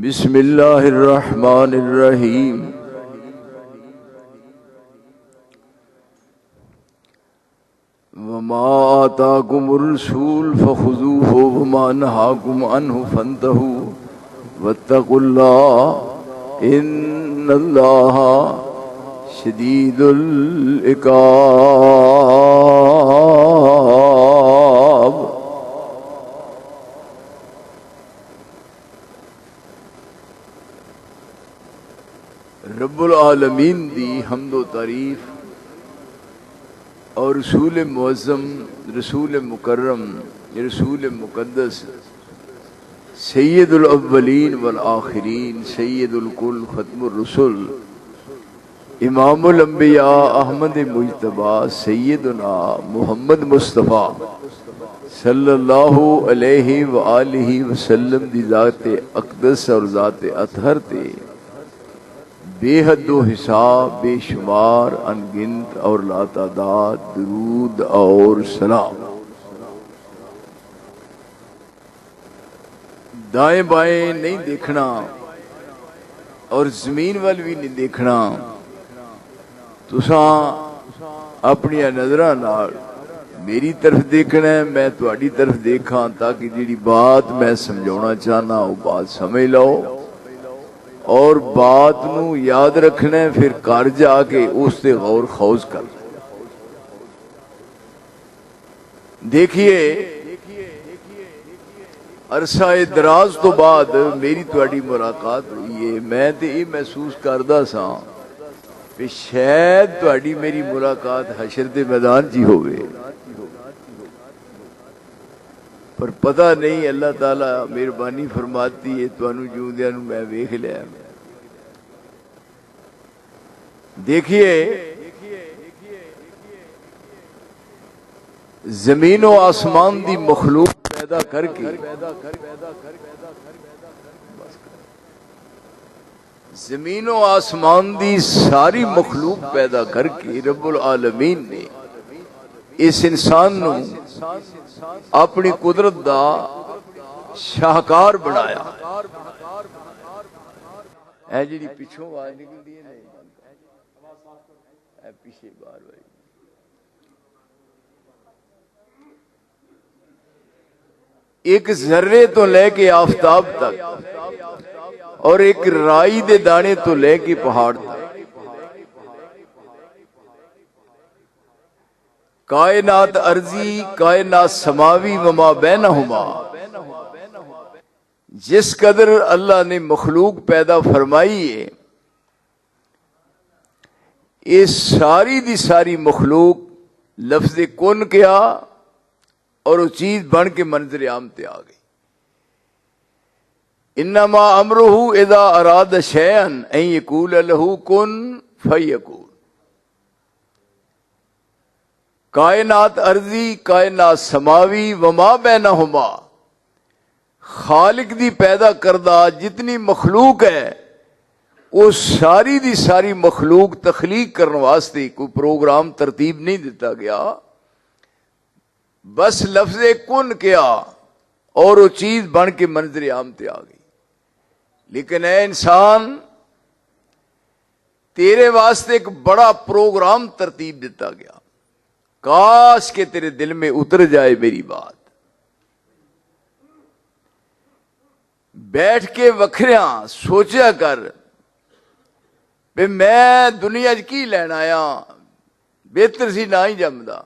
بسم اللہ الرحمن الرحیم وما آتاکم الرسول فخذوہ وما نہاکم عنہ فانتہوا واتقوا اللہ ان اللہ شدید العقاب۔ رب العالمین دی حمد و تعریف اور رسول معظم، رسول مکرم، رسول مقدس، سید الاولین والآخرین، سید الکل، ختم الرسل، امام الانبیاء احمد مجتبی سیدنا محمد مصطفیٰ صلی اللہ علیہ وآلہ وسلم دی ذات اقدس اور ذات اطہر تے بے حد و حساب، بے شمار، انگنت اور لاتعداد درود اور سلام۔ دائیں بائیں نہیں دیکھنا اور زمین وال بھی نہیں دیکھنا، تساں اپنی نظراں نال میری طرف دیکھنا ہے، میں تہاڈی طرف دیکھاں تاکہ جیڑی بات میں سمجھانا چاہنا وہ بات سمجھ لو، اور بات نو یاد رکھنا ہے، پھر گھر جا کے اس سے غور خوض کر۔ دیکھیے عرصہ دراز تو بعد میری تہاڈی ملاقات ہوئی ہے، میں تے یہ محسوس کردا سا کہ شاید تہاڈی میری ملاقات حشر دے میدان جی ہوئے، پر پتہ نہیں، اللہ تعالی مہربانی فرماتی ہے، تانوں جیوندیاں نوں میں ویکھ لیا۔ دیکھیے زمین و آسمان دی مخلوق پیدا کر کے، زمین و آسمان دی ساری مخلوق پیدا کر کے رب العالمین نے اس انسان نو اپنی قدرت دا شاہکار بنایا۔ اے جڑی پیچھوں آواز نکلدی ہے نہیں، اے پیچھے باہر بھائی، ایک ذرے تو لے کے آفتاب تک اور ایک رائی دے دانے تو لے کے پہاڑ تک، کائنات ارضی، کائنات سماوی وما بینہما، جس قدر اللہ نے مخلوق پیدا فرمائی ہے، یہ ساری دی ساری مخلوق لفظ کن کیا اور وہ چیز بن کے منظر عام تے آ گئی۔ انما امرہ اذا اراد شیئا ان یقول لہ کن فیکون۔ کائنات ارضی، کائنات سماوی وما بینہما، خالق دی پیدا کردہ جتنی مخلوق ہے وہ ساری دی ساری مخلوق تخلیق کرنے واسطے کوئی پروگرام ترتیب نہیں دیتا گیا، بس لفظ کن کیا اور وہ چیز بن کے منظر عام تے آ گئی۔ لیکن اے انسان، تیرے واسطے ایک بڑا پروگرام ترتیب دیتا گیا، کاش کہ تیرے دل میں اتر جائے میری بات۔ بیٹھ کے وکھریاں سوچیا کر بھی میں دنیا کی لین آیا، بہتر سی نہ ہی جمدا،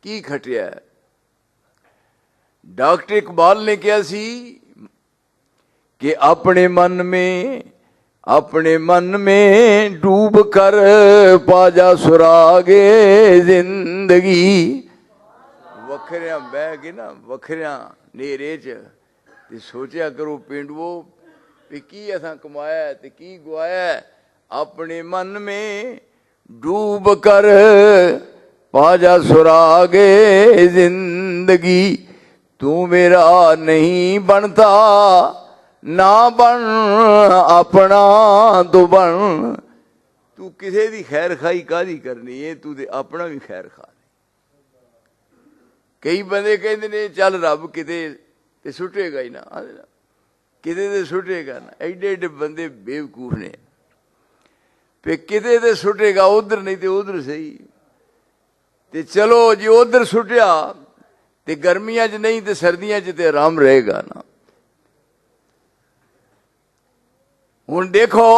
کی کھٹیا ہے۔ ڈاکٹر اقبال نے کیا سی کہ اپنے من میں ڈوب کر پا جا سراغے زندگی۔ وکھریاں بہ کے نا، وکھریاں نیرے چ سوچیا کرو پینڈو کہ کی اساں کمایا ہے تے کی گوایا ہے۔ اپنے من میں ڈوب کر پا جا سراغے زندگی، تو میرا نہیں بنتا نہ بن اپنا تو بن۔ تو کسے دی خیر خائی کادی کرنی ہے، تو دے اپنا بھی خیر خواہ۔ کئی بندے کہندے نے چل رب کتے تے سٹے گا ہی نہ، کتے دے سٹے گا نا، ایڈے ایڈے بندے بیوقوف نے پہ کتے دے سٹے گا ادھر نہیں تے ادھر صحیح تے چلو جی ادھر سٹیا تے گرمیاں چ نہیں تے سردیاں چ تے آرام رہے گا نا۔ ہن دیکھو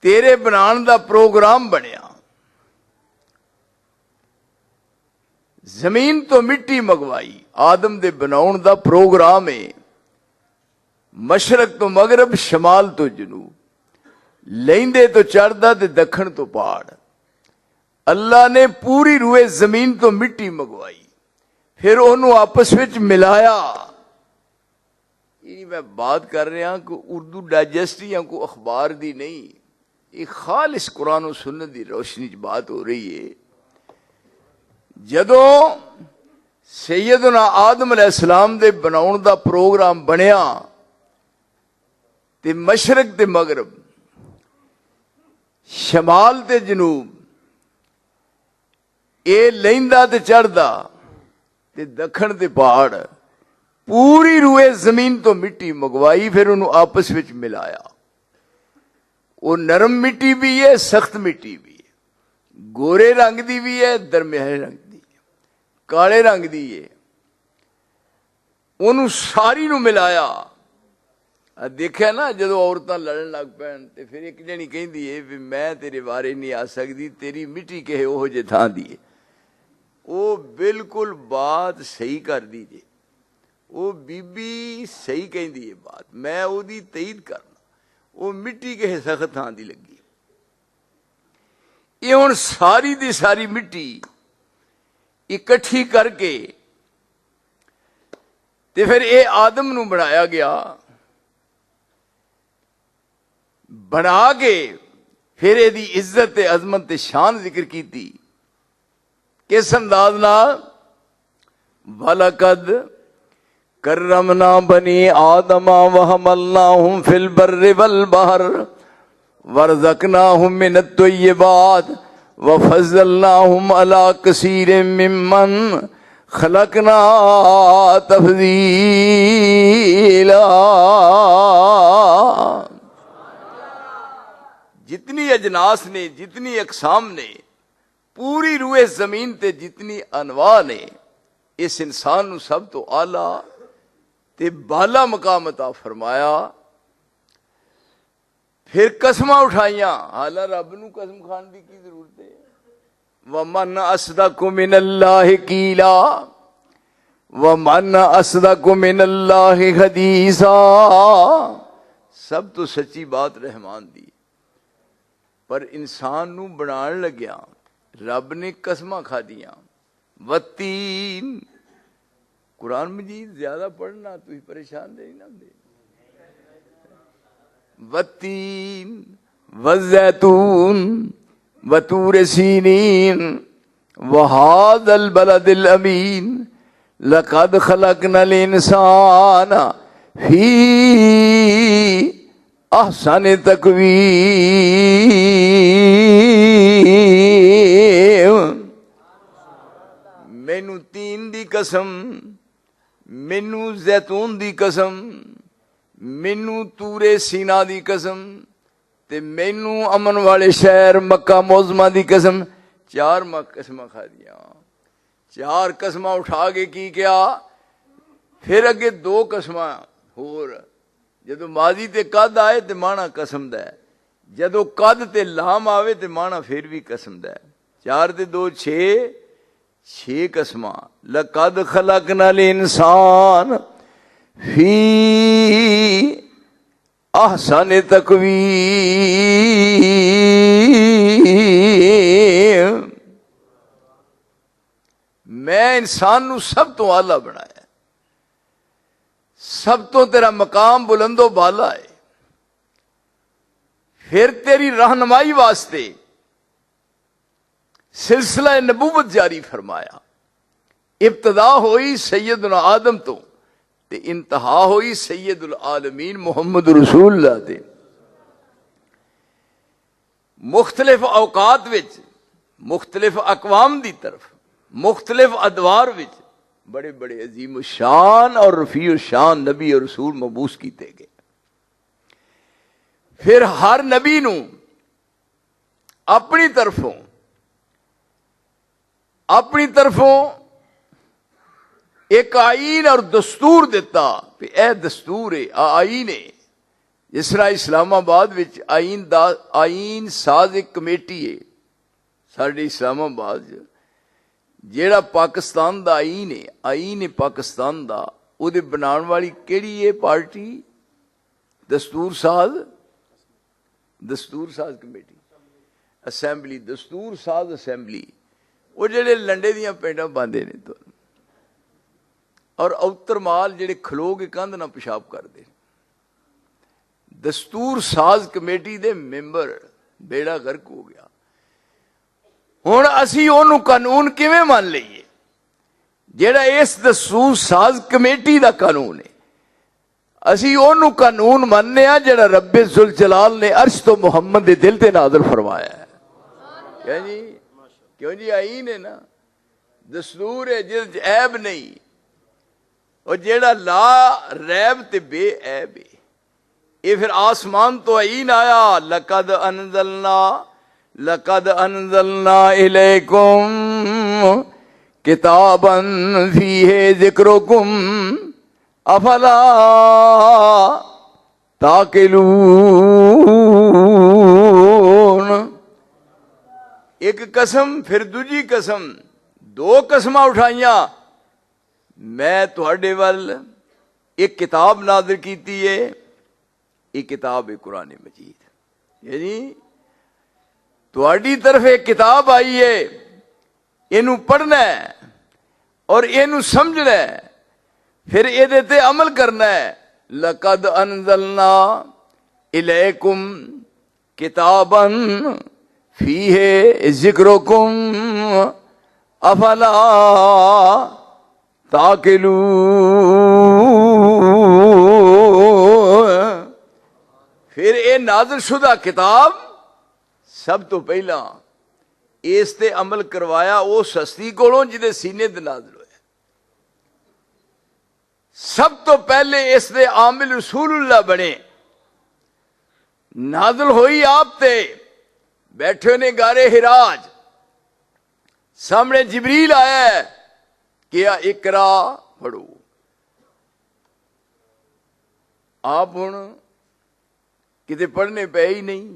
تیرے بنان دا پروگرام بنیا، زمین تو مٹی منگوائی، آدم دے بناؤن دا پروگرام ہے، مشرق تو مغرب، شمال تو جنوب، لیندے تو چڑھدا تے دکھن تو پہاڑ۔ اللہ نے پوری روئے زمین تو مٹی منگوائی، پھر انہوں آپس وچ ملایا۔ یہ میں بات کر رہا کہ اردو ڈائجسٹ یا کو اخبار دی نہیں، یہ خالص قرآن و سنت دی روشنی بات ہو رہی ہے۔ جدوں سیدنا آدم علیہ السلام دے بناؤن دا پروگرام بنیا تے مشرق تے مغرب، شمال تے جنوب، اے لیندا تے چڑھدا تے دکھن تے پہاڑ، پوری روئے زمین تو مٹی منگوائی، پھر انہوں آپس وچ ملایا۔ وہ نرم مٹی بھی ہے، سخت مٹی بھی ہے، گورے رنگ دی بھی ہے، درمیانے رنگ دی ہے، کالے رنگ دی ہے، انہوں ساری نو ملایا۔ دیکھا نا جدو عورتاں لڑن لگ پین تے پھر ایک جنی کہندی ہے بھی میں تیرے بارے نہیں آ سکتی، تیری مٹی کہے اوہ جے تھان دی ہے۔ وہ بالکل بات صحیح کر دی جے، وہ بی بی صحیح کہندی ہے بات، میں او دی تائید کرنا، وہ مٹی کہے سخت تھان دی لگی۔ یہ ہن ساری دی ساری مٹی اکٹھی کر کے تے پھر اے آدم نو بنایا گیا، بنا کے پھر اے دی عزت تے عظمت تے شان ذکر کیتی۔ کس انداز نال؟ وَلَقَدْ كَرَّمْنَا بَنِي آدَمَ وَحَمَلْنَاهُمْ فِي الْبَرِّ وَالْبَحْرِ وَرَزَقْنَاهُمْ مِنَ الطَّيِّبَاتِ وَفَضَّلْنَاهُمْ عَلَى كَثِيرٍ مِّمَّنْ خَلَقْنَا تَفْضِيلًا۔ جتنی اجناس نے، جتنی اقسام نے، پوری روئے زمین تے جتنی انواع نے، اس انسان نو سب تو اعلیٰ تے بالا مقام عطا فرمایا۔ پھر قسماں اٹھائیاں، حالا رب نو قسم کھان دی کی ضرورت ہے؟ وَمَنْ أَصْدَقُ مِنَ اللَّهِ قِيلًا وَمَنْ أَصْدَقُ مِنَ اللَّهِ حَدِيثًا۔ سب تو سچی بات رحمان دی، پر انسان نو بنان لگیا رب نے قسماں کھا دیاں۔ وَالتِّين، قرآن مجید زیادہ پڑھنا تو ہی پریشان دے نہ دے۔ وَالتِّين وَالزَّيْتُونِ وَطُورِ سِينِينَ وَهَذَا الْبَلَدِ الْأَمِينِ لَقَدْ خَلَقْنَا الْإِنسَانَ فِي أَحْسَنِ تَقْوِيمٍ۔ مینو تین دی قسم، مینو زیتون دی قسم، مینو تورے سینا دی قسم، تے مینو امن والے شہر مکہ معظمہ دی قسم، چار قسمہ کھا دیا۔ چار قسمہ اٹھا کے کی کیا؟ پھر اگے دو قسمہ ہور، جدو ماضی تے قد آئے تے مانا قسم دا ہے، جدو قد تے لام آوے تے مانا پھر بھی قسم دا ہے۔ چار تے دو چھ، چھ قسمہ۔ لَقَدْ خَلَقْنَا الْإِنسَانَ فِي أَحْسَنِ تَقْوِيمٍ۔ میں انسان نو سب تو اعلیٰ بنایا، سب تو تیرا مقام بلند و بالا ہے، پھر تیری رہنمائی واسطے سلسلہ نبوت جاری فرمایا۔ ابتدا ہوئی سیدنا آدم تو تے انتہا ہوئی سید العالمین محمد رسول اللہ دے۔ مختلف اوقات وچ، مختلف اقوام دی طرف، مختلف ادوار وچ، بڑے بڑے عظیم الشان اور رفیع الشان نبی اور رسول مبعوث کیتے گئے. پھر ہر نبی نو اپنی طرفوں ایک آئین اور دستور دیتا کہ اے دستور ہے آئین ہے. جس طرح اسلام آباد وچ آئین ساز ایک کمیٹی ہے ساڈے اسلام آباد جیڑا پاکستان دا آئین ہے پاکستان دا او دے بنان والی کیڑی ہے پارٹی دستور ساز کمیٹی اسمبلی دستور ساز اسمبلی وہ جڑے لنڈے دیاں پینڈاں باندھے نے تو اور اوتر مال جڑے کھلو کے کندھ نہ پیشاب کر دے. دستور ساز کمیٹی دے ممبر بیڑا غرق ہو گیا. ہن اسی اونوں قانون کیویں مان لئیے جڑا اس دستور ساز کمیٹی دا قانون ہے. اسی اونوں قانون ماننے ہاں جڑا رب ذوالجلال نے عرش تو محمد دے دل تے نازل فرمایا ہے. کیوں جی آئین ہے نا دستور ہے جس عیب نہیں اور جیڑا لا ریب تے بے عیب ہے. یہ پھر آسمان تو آئین آیا لقد انزلنا الیکم کتابا فیہ ذکرکم افلا تاقلون. ایک قسم پھر دوجی قسم دو قسماں اٹھائیاں. میں تہاڈے ول ایک کتاب نازل کیتی ہے ایک کتاب ہے قرآن مجید. یعنی تہاڈی طرف ایک کتاب آئی ہے اینو پڑھنا ہے اور اینو سمجھنا ہے پھر ایدے تے عمل کرنا ہے. لقد انزلنا الیکم کتابا فیہ ذکرکم افلا تاقلون. پھر اے نازل شدہ کتاب سب تو پہلا اس تے عمل کروایا اس ہستی کولوں جدے سینے تے نازل ہوئے. سب تو پہلے اس دے عامل رسول اللہ بنے. نازل ہوئی آپ تے بیٹھے نے غارِ حراج سامنے جبریل آیا ہے کیا اقرا پڑھو. آپ ہن کتے پڑھنے پہ ہی نہیں.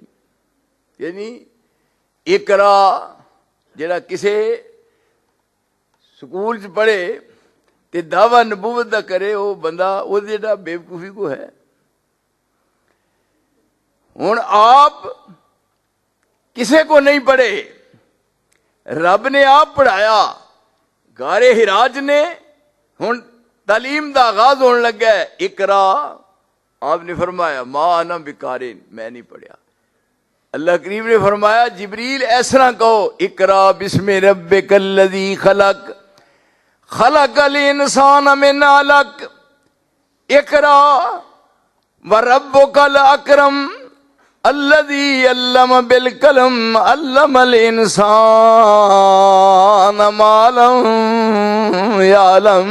یعنی اقرا جڑا کسے سکول چ پڑھے تے دعوی نبوت دا کرے وہ بندہ وہ جڑا بیوقوفی کو ہے. ہن آپ کسے کو نہیں پڑھے رب نے آپ پڑھایا. غارِ حراج نے ہن تعلیم دا آغاز ہونے لگا ہے. اقرا آپ نے فرمایا ما انا بقارئ میں نہیں پڑھیا. اللہ کریم نے فرمایا جبریل ایسا کہو اقرا بسم ربک الذی خلق خلق الانسان من علق اقرا وربک الاکرم الذی علم بالقلم علم الانسان ما لم یعلم.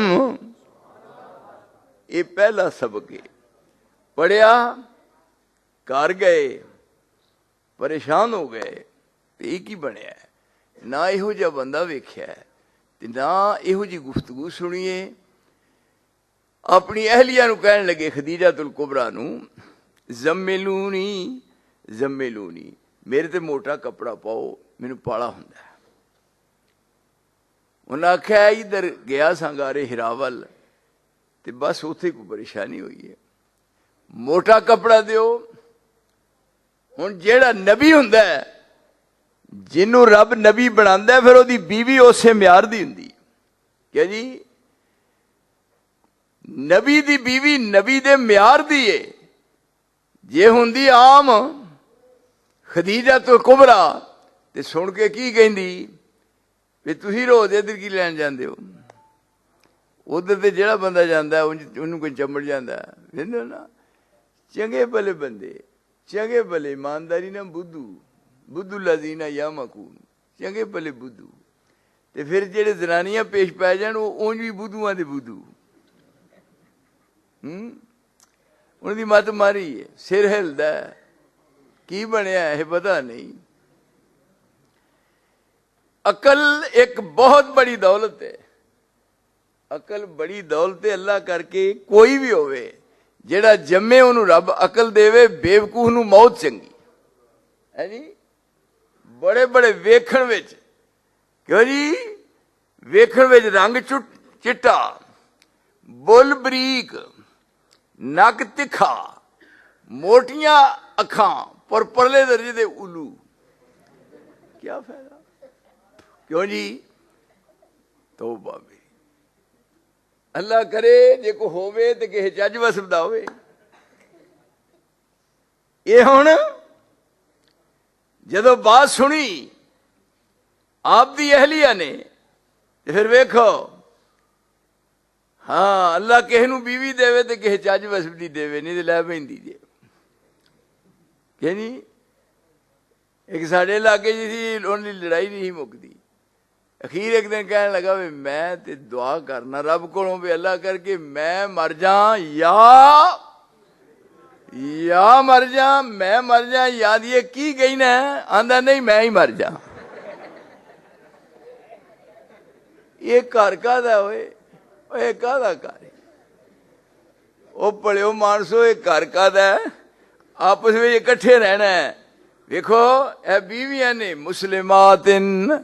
یہ پہلا سبق ہے. پڑھیا کار گئے پریشان ہو گئے ایک ہی بنیا ہے. نہ یہو جا بندہ ویکھیا ہے نہ یہو جی گفتگو سنیے. اپنی اہلیہ نو کہن لگے خدیجہ الکبریٰ نو زملونی میرے تے موٹا کپڑا پاؤ مینوں پالا ہوندا ہے. انہاں آکھیا ادھر گیا ساں غارِ حرا ول تے بس اوتھے کوئی پریشانی ہوئی ہے موٹا کپڑا دیو. ہن جیڑا نبی ہوندا ہے جنوں رب نبی بناندا ہے پھر وہ دی بیوی اسے معیار دی ہوندی ہے. کیا جی نبی دی بیوی نبی دے معیار دی ہے. جے ہوندی عام خدیجہ الکبریٰ تے سن کے کی کہندی بھی تسی روز ادھر کی لین جاندے ہو. ادھر تے جیڑا بندہ جاندا ہے انہوں کوئی چمڑ جاندا ہے. ویندے نا چنگے بھلے بندے چنگے بھلے ایمانداری نہ بدھو الذین یامکون چنگے بھلے بدھو ਤੇ ਫਿਰ ਜਿਹੜੇ ਜ਼ਨਾਨੀਆਂ ਪੇਸ਼ ਪੈ ਜਾਣ ਉਹ ਉਂਝ ਵੀ ਬੁੱਧੂਆਂ ਦੇ ਬੁੱਧੂ। ਉਹਨਾਂ ਦੀ ਮੱਤ ਮਾਰੀ ਹੈ, ਸਿਰ ਹਿਲਦਾ, ਕੀ ਬਣਿਆ ਇਹ ਪਤਾ ਨਹੀਂ। ਅਕਲ ਇੱਕ ਬਹੁਤ ਬੜੀ ਦੌਲਤ ਹੈ, ਅਕਲ ਬੜੀ ਦੌਲਤ ਹੈ। ਅੱਲਾ ਕਰਕੇ ਕੋਈ ਵੀ ਹੋਵੇ ਜਿਹੜਾ ਜੰਮੇ ਉਹਨੂੰ ਰੱਬ ਅਕਲ ਦੇਵੇ, ਬੇਵਕੂਫ ਨੂੰ ਮੌਤ ਚੰਗੀ ਹੈ ਜੀ। ਬੜੇ ਬੜੇ ਵੇਖਣ ਵਿੱਚ, ਕਿਉਂ ਜੀ, ਵੇਖਣ ਵਿੱਚ ਰੰਗ ਚਿੱਟਾ, ਬੁੱਲ ਬਰੀਕ, ਨੱਕ ਤਿੱਖਾ, ਮੋਟੀਆਂ ਅੱਖਾਂ, ਪਰ ਪਰਲੇ ਦਰਜੇ ਦੇ ਉੱਲੂ, ਕੀ ਫਾਇਦਾ? ਕਿਉਂ ਜੀ? ਤੌਬਾ ਮੇਰੀ। ਅੱਲਾ ਕਰੇ ਜੇ ਕੋ ਹੋਵੇ ਤੇ ਕਿਸੇ ਚੱਜ ਵਸਦਾ ਹੋਵੇ। ਇਹ ਹੁਣ ਜਦੋਂ ਬਾਤ ਸੁਣੀ ਆਪ ਦੀ ਅਹਲੀਆ ਨੇ ਤੇ ਫਿਰ ਵੇਖੋ, ਹਾਂ ਅੱਲਾ ਕਿਸੇ ਨੂੰ ਬੀਵੀ ਦੇਵੇ ਤੇ ਕਿਸੇ ਚੱਜ ਵਸਦੀ ਦੇਵੇ, ਨਹੀਂ ਤੇ ਲੈ ਪੈਂਦੀ ਜੇ। ਕਿ ਨਹੀਂ? ਇੱਕ ਸਾਡੇ ਇਲਾਕੇ ਜੀ ਸੀ, ਉਹਦੀ ਲੜਾਈ ਨਹੀਂ ਸੀ ਮੁੱਕਦੀ। ਅਖੀਰ ਇੱਕ ਦਿਨ ਕਹਿਣ ਲੱਗਾ ਵੀ ਮੈਂ ਤੇ ਦੁਆ ਕਰਨਾ ਰੱਬ ਕੋਲੋਂ ਵੀ ਅੱਲਾ ਕਰਕੇ ਮੈਂ ਮਰ ਜਾ ਜਾਂ ਮਰ ਜਾ, ਮੈਂ ਮਰ ਜਾ ਜਾਂ ਦੀ ਕੀ ਕਹਿਣਾ? ਆਂਦਾ ਨਹੀਂ ਮੈਂ ਹੀ ਮਰ ਜਾ। ਇਹ ਘਰ ਕਾਹਦਾ ਹੋਏ? ਇਹ ਕਾਹਦਾ ਘਰ? ਉਹ ਭਲਿਓ ਮਾਨਸੋ, ਇਹ ਘਰ ਕਾਹਦਾ? ਆਪਸ ਵਿੱਚ ਇਕੱਠੇ ਰਹਿਣਾ ਹੈ। ਵੇਖੋ ਇਹ ਬੀਵੀਆਂ ਨੇ, ਮੁਸਲਿਮਾਤਿਨ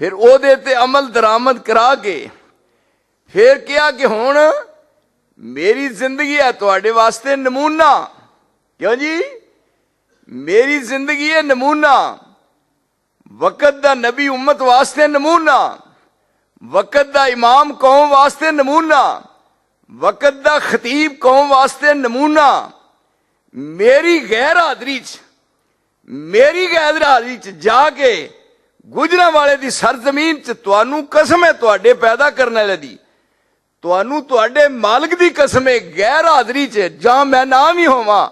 پھر او دے تے عمل درآمد کرا کے پھر کیا کہ ہون میری زندگی ہے تواڈے واسطے نمونہ. کیوں جی؟ میری زندگی ہے نمونہ. وقت دا نبی امت واسطے نمونہ. وقت دا امام قوم واسطے نمونہ. وقت دا خطیب قوم واسطے نمونہ. میری غیر حاضری چ جا کے گجرا والے دی سرزمین چ تانوں قسم ہے تواڈے پیدا کرنے والے دی، تانوں تواڈے مالک دی قسم ہے غیر حاضری چ جاں میں نام ہی ہوواں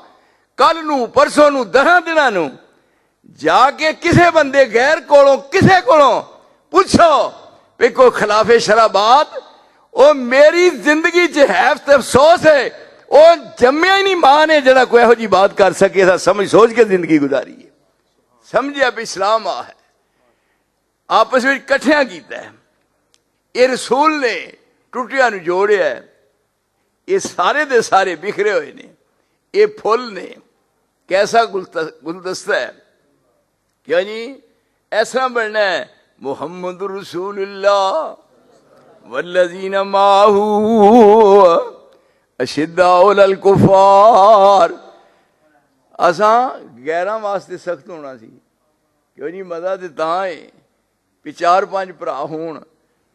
کل نو پرسوں نو 10 دناں نو جا کے کسے بندے غیر کولوں کسے کولوں پوچھو کہ کوئی خلاف شرع بات او میری زندگی چ حیف تے افسوس ہے او جمیا ہی نہیں ماں نے جڑا کوئی ہو جی بات کر سکے تھا. سمجھ سوچ کے زندگی گزاری ہے. سمجھیا بھی اسلام آ ہے آپس میں کٹھیاں کیتا ہے. یہ رسول نے ٹوٹیاں نو جوڑیا ہے. یہ سارے دے سارے بکھرے ہوئے نے. یہ پھول نے کیسا گلدستہ ہے. کیا جی ایسا بننا ہے محمد رسول اللہ والذین معہ اشداء علی الکفار. اساں غیراں واسطے سخت ہونا سی. کیوں جی مزہ تے تاں ہے کہ 4-5 بھرا ہون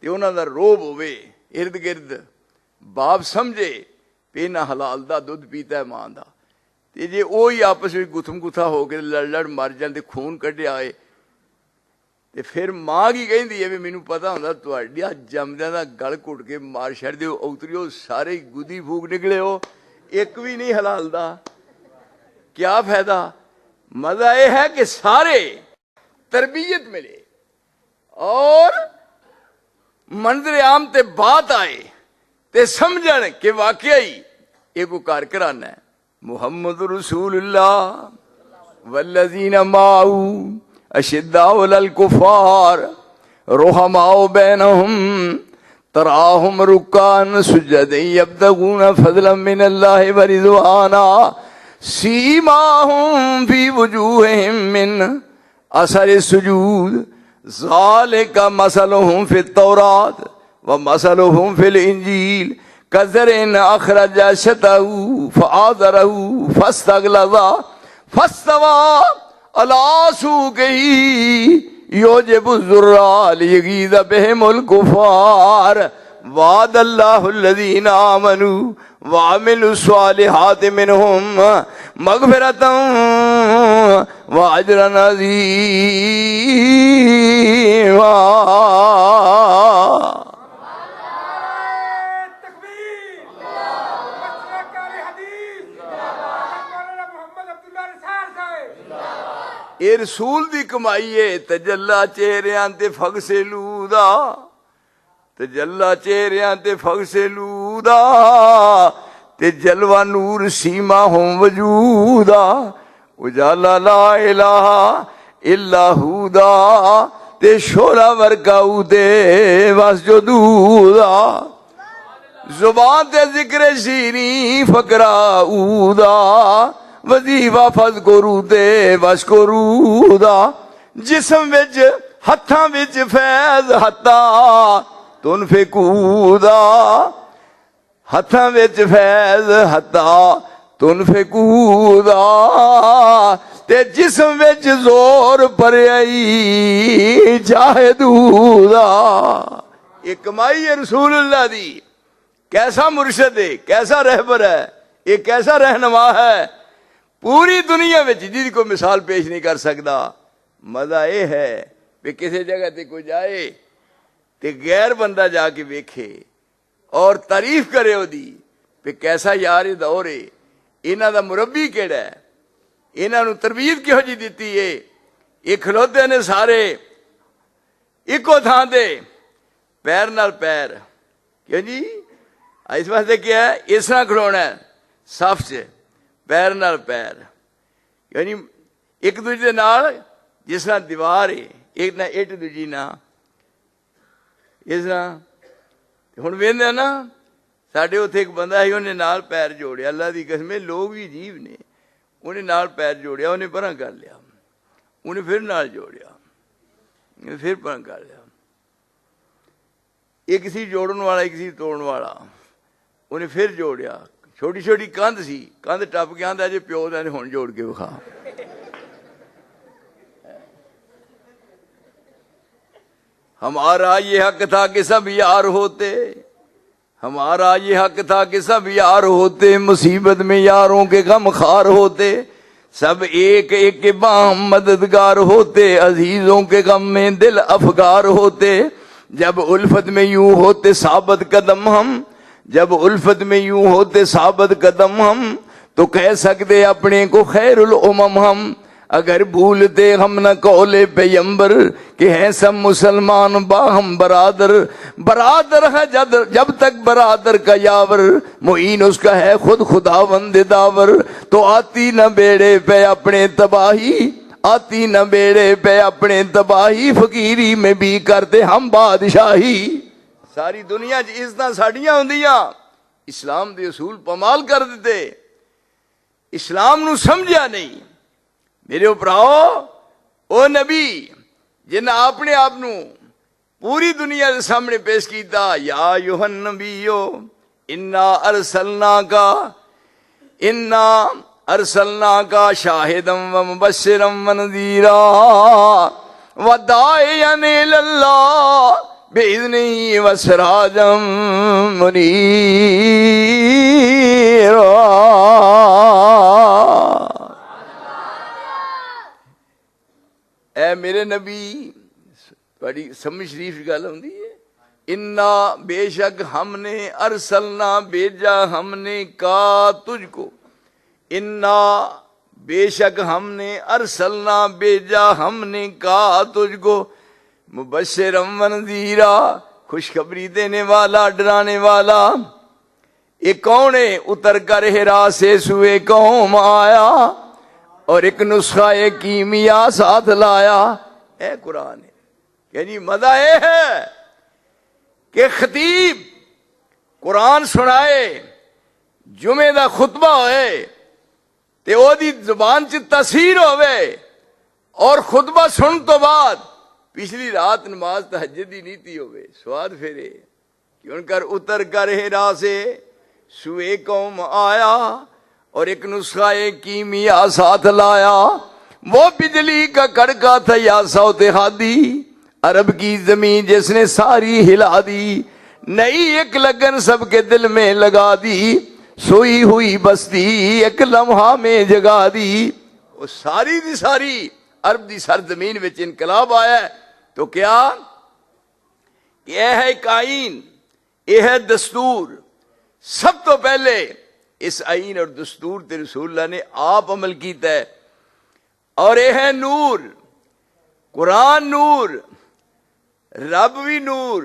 تے انہاں دا روب ہوے ارد گرد باپ سمجھے پہ نہ حلال دا دودھ پیتا ہے ماں دا تے جے اوہی آپس وچ گتھم گتھا ہو کے لڑ مر جاندے خون کڈیا اے تے پھر ماں کی کہندی ہے بھی مینوں پتہ ہوندا تہاڈیا جمدیاں دا گل گھٹ کے مار چھڑ دیو اوتریو سارے گدی پھوک نکلے ہو ایک بھی نہیں حلال دا. کیا فائدہ؟ مزہ یہ ہے کہ سارے تربیت ملے اور منظر عام تے بات آئے تے سمجھن کہ واقعی یہ کو کار کرانا ہے. محمد رسول اللہ والذین معہ اشداء علی الکفار رحماء بینہم تراہم رکعا سجدا یبتغون فضلا من اللہ ورضوانا سیماہم فی وجوہہم من اثر السجود ذالک مثلہم فی التوراۃ ومثلہم فی الانجیل کزرع اخرج شطأہ فآزرہ فاستغلظ فاستوى علی سوقہ یعجب الزراء لیغیظ بہم الکفار وعد اللہ الذین آمنوا وعملوا الصالحات منہم مغفرۃ واجرا عظیما. اے رسول دی کمائی ہے تجلا چہریاں تے فگ سے لودا تجلا چہریاں تے فگ سے لودا تے جلوہ نور سیما ہوں وجودا اجالا لا الہ الا ہودا تے شورا ورکاؤ دے واسجدودا زبان تے ذکر شیریں فقرہ اودا وظیفہ فذکرو دے وشکرو دا جسم وچ ہتھاں وچ فیض حتا تنفقو دا ہتھاں وچ فیض حتا تنفقو دا تے جسم وچ زور پریائی جاہدو دا. یہ کمائی ہے رسول اللہ دی. کیسا مرشد ہے, کیسا رہبر ہے, یہ کیسا رہنما ہے, پوری دنیا میں جدید کو مثال پیش نہیں کر سکتا. مزہ یہ ہے کہ کسی جگہ تے کوئی جائے تے غیر بندہ جا کے ویکھے اور تعریف کرے وہ دی کہ کیسا یار دور ہے, انہاں دا مربی کیڑا ہے, انہاں نو تربیت کیوں جی دیتی ہے, یہ کھلوتے نے سارے ایکو تھان دے پیر نال پیر. کیوں جی اس واسطے کیا ہے اس طرح کھلونا ہے صف سے پیر نال پیر, یعنی ایک دوجے نال جس طرح دیوار ہے ایک نہ اٹ دوجی نہ اس طرح. ہن ویندے نا ساڈے اوتھے ایک بندہ ہے انہیں نال پیر جوڑیا, اللہ دی قسم لوگ بھی عجیب نے, انہیں نال پیر جوڑیا, انہیں پراں کر لیا, انہیں پھر نال جوڑیا, پھر پراں کر لیا, ایک سی جوڑن والا ایک سی توڑن والا. انہیں پھر جوڑیا. چھوٹی چھوٹی کندھ سی, کندھ ٹپ کے آندا جے پیو نے ہن جوڑ کے وکھا. ہمارا یہ حق تھا کہ سب یار ہوتے, ہمارا یہ حق تھا کہ سب یار ہوتے, مصیبت میں یاروں کے غم خار ہوتے, سب ایک ایک کے باہم مددگار ہوتے, عزیزوں کے غم میں دل افگار ہوتے. جب الفت میں یوں ہوتے ثابت قدم ہم, جب الفت میں یوں ہوتے ثابت قدم ہم, تو کہہ سکتے اپنے کو خیر الامم ہم. اگر بھولتے ہم نہ قول پیغمبر کہ ہیں سب مسلمان باہم برادر, برادر ہے جب تک برادر کا یاور, معین اس کا ہے خود خداوند داور. تو آتی نہ بیڑے پہ اپنے تباہی, آتی نہ بیڑے پہ اپنے تباہی, فقیری میں بھی کرتے ہم بادشاہی. ساری دنیا عزت ساڈیاں ہوندیاں, اسلام دے اصول پامال کر دیتے, اسلام نو سمجھیا نہیں. میرے بھراؤ, او نبی جن اپنے آپ نو پوری دنیا کے سامنے پیش کیتا, یا ایھا النبیو انا ارسلناک شاہدا ومبشرا ونذیرا وداعیا الی اللہ باذنہ وسراجا منیرا. اے میرے نبی, تھوڑی سمجھ شریف گل ہوندی ہے. انا بے شک ہم نے, ارسلنا بھیجا ہم نے, کا تجھ کو, انا بے شک ہم نے, ارسلنا بھیجا ہم نے, کا تجھ کو, مبشرا ونذیرا خوشخبری دینے والا ڈرانے والا. ایک کون ہے؟ اتر کر ہرا سے سوئے قوم آیا اور ایک نسخہ کیمیا ساتھ لایا. اے قرآن ہے کہ جی مزہ یہ ہے کہ خطیب قرآن سنائے, جمعے دا خطبہ ہوئے تے او دی زبان چ تاثیر ہوئے, اور خطبہ سن تو بعد پچھلی رات نماز تہجد دی نیتی ہوئے, سواد پھرے کہ ان کر اتر کر ہرا سے سوئے قوم آیا اور ایک نسخہ کیمیا ساتھ لایا. وہ بجلی کا کڑکا تھا یا صوت ہادی, عرب کی زمین جس نے ساری ہلا دی, نئی ایک لگن سب کے دل میں لگا دی, سوئی ہوئی بستی ایک لمحہ میں جگا دی. وہ ساری دی ساری عرب دی سرزمین وچ انقلاب آیا ہے. تو کیا کہ یہ ہے آئین, یہ ہے دستور. سب تو پہلے اس آئین اور دستور تے رسول اللہ نے آپ عمل کیتا ہے, اور یہ ہے نور. قرآن نور, رب بھی نور,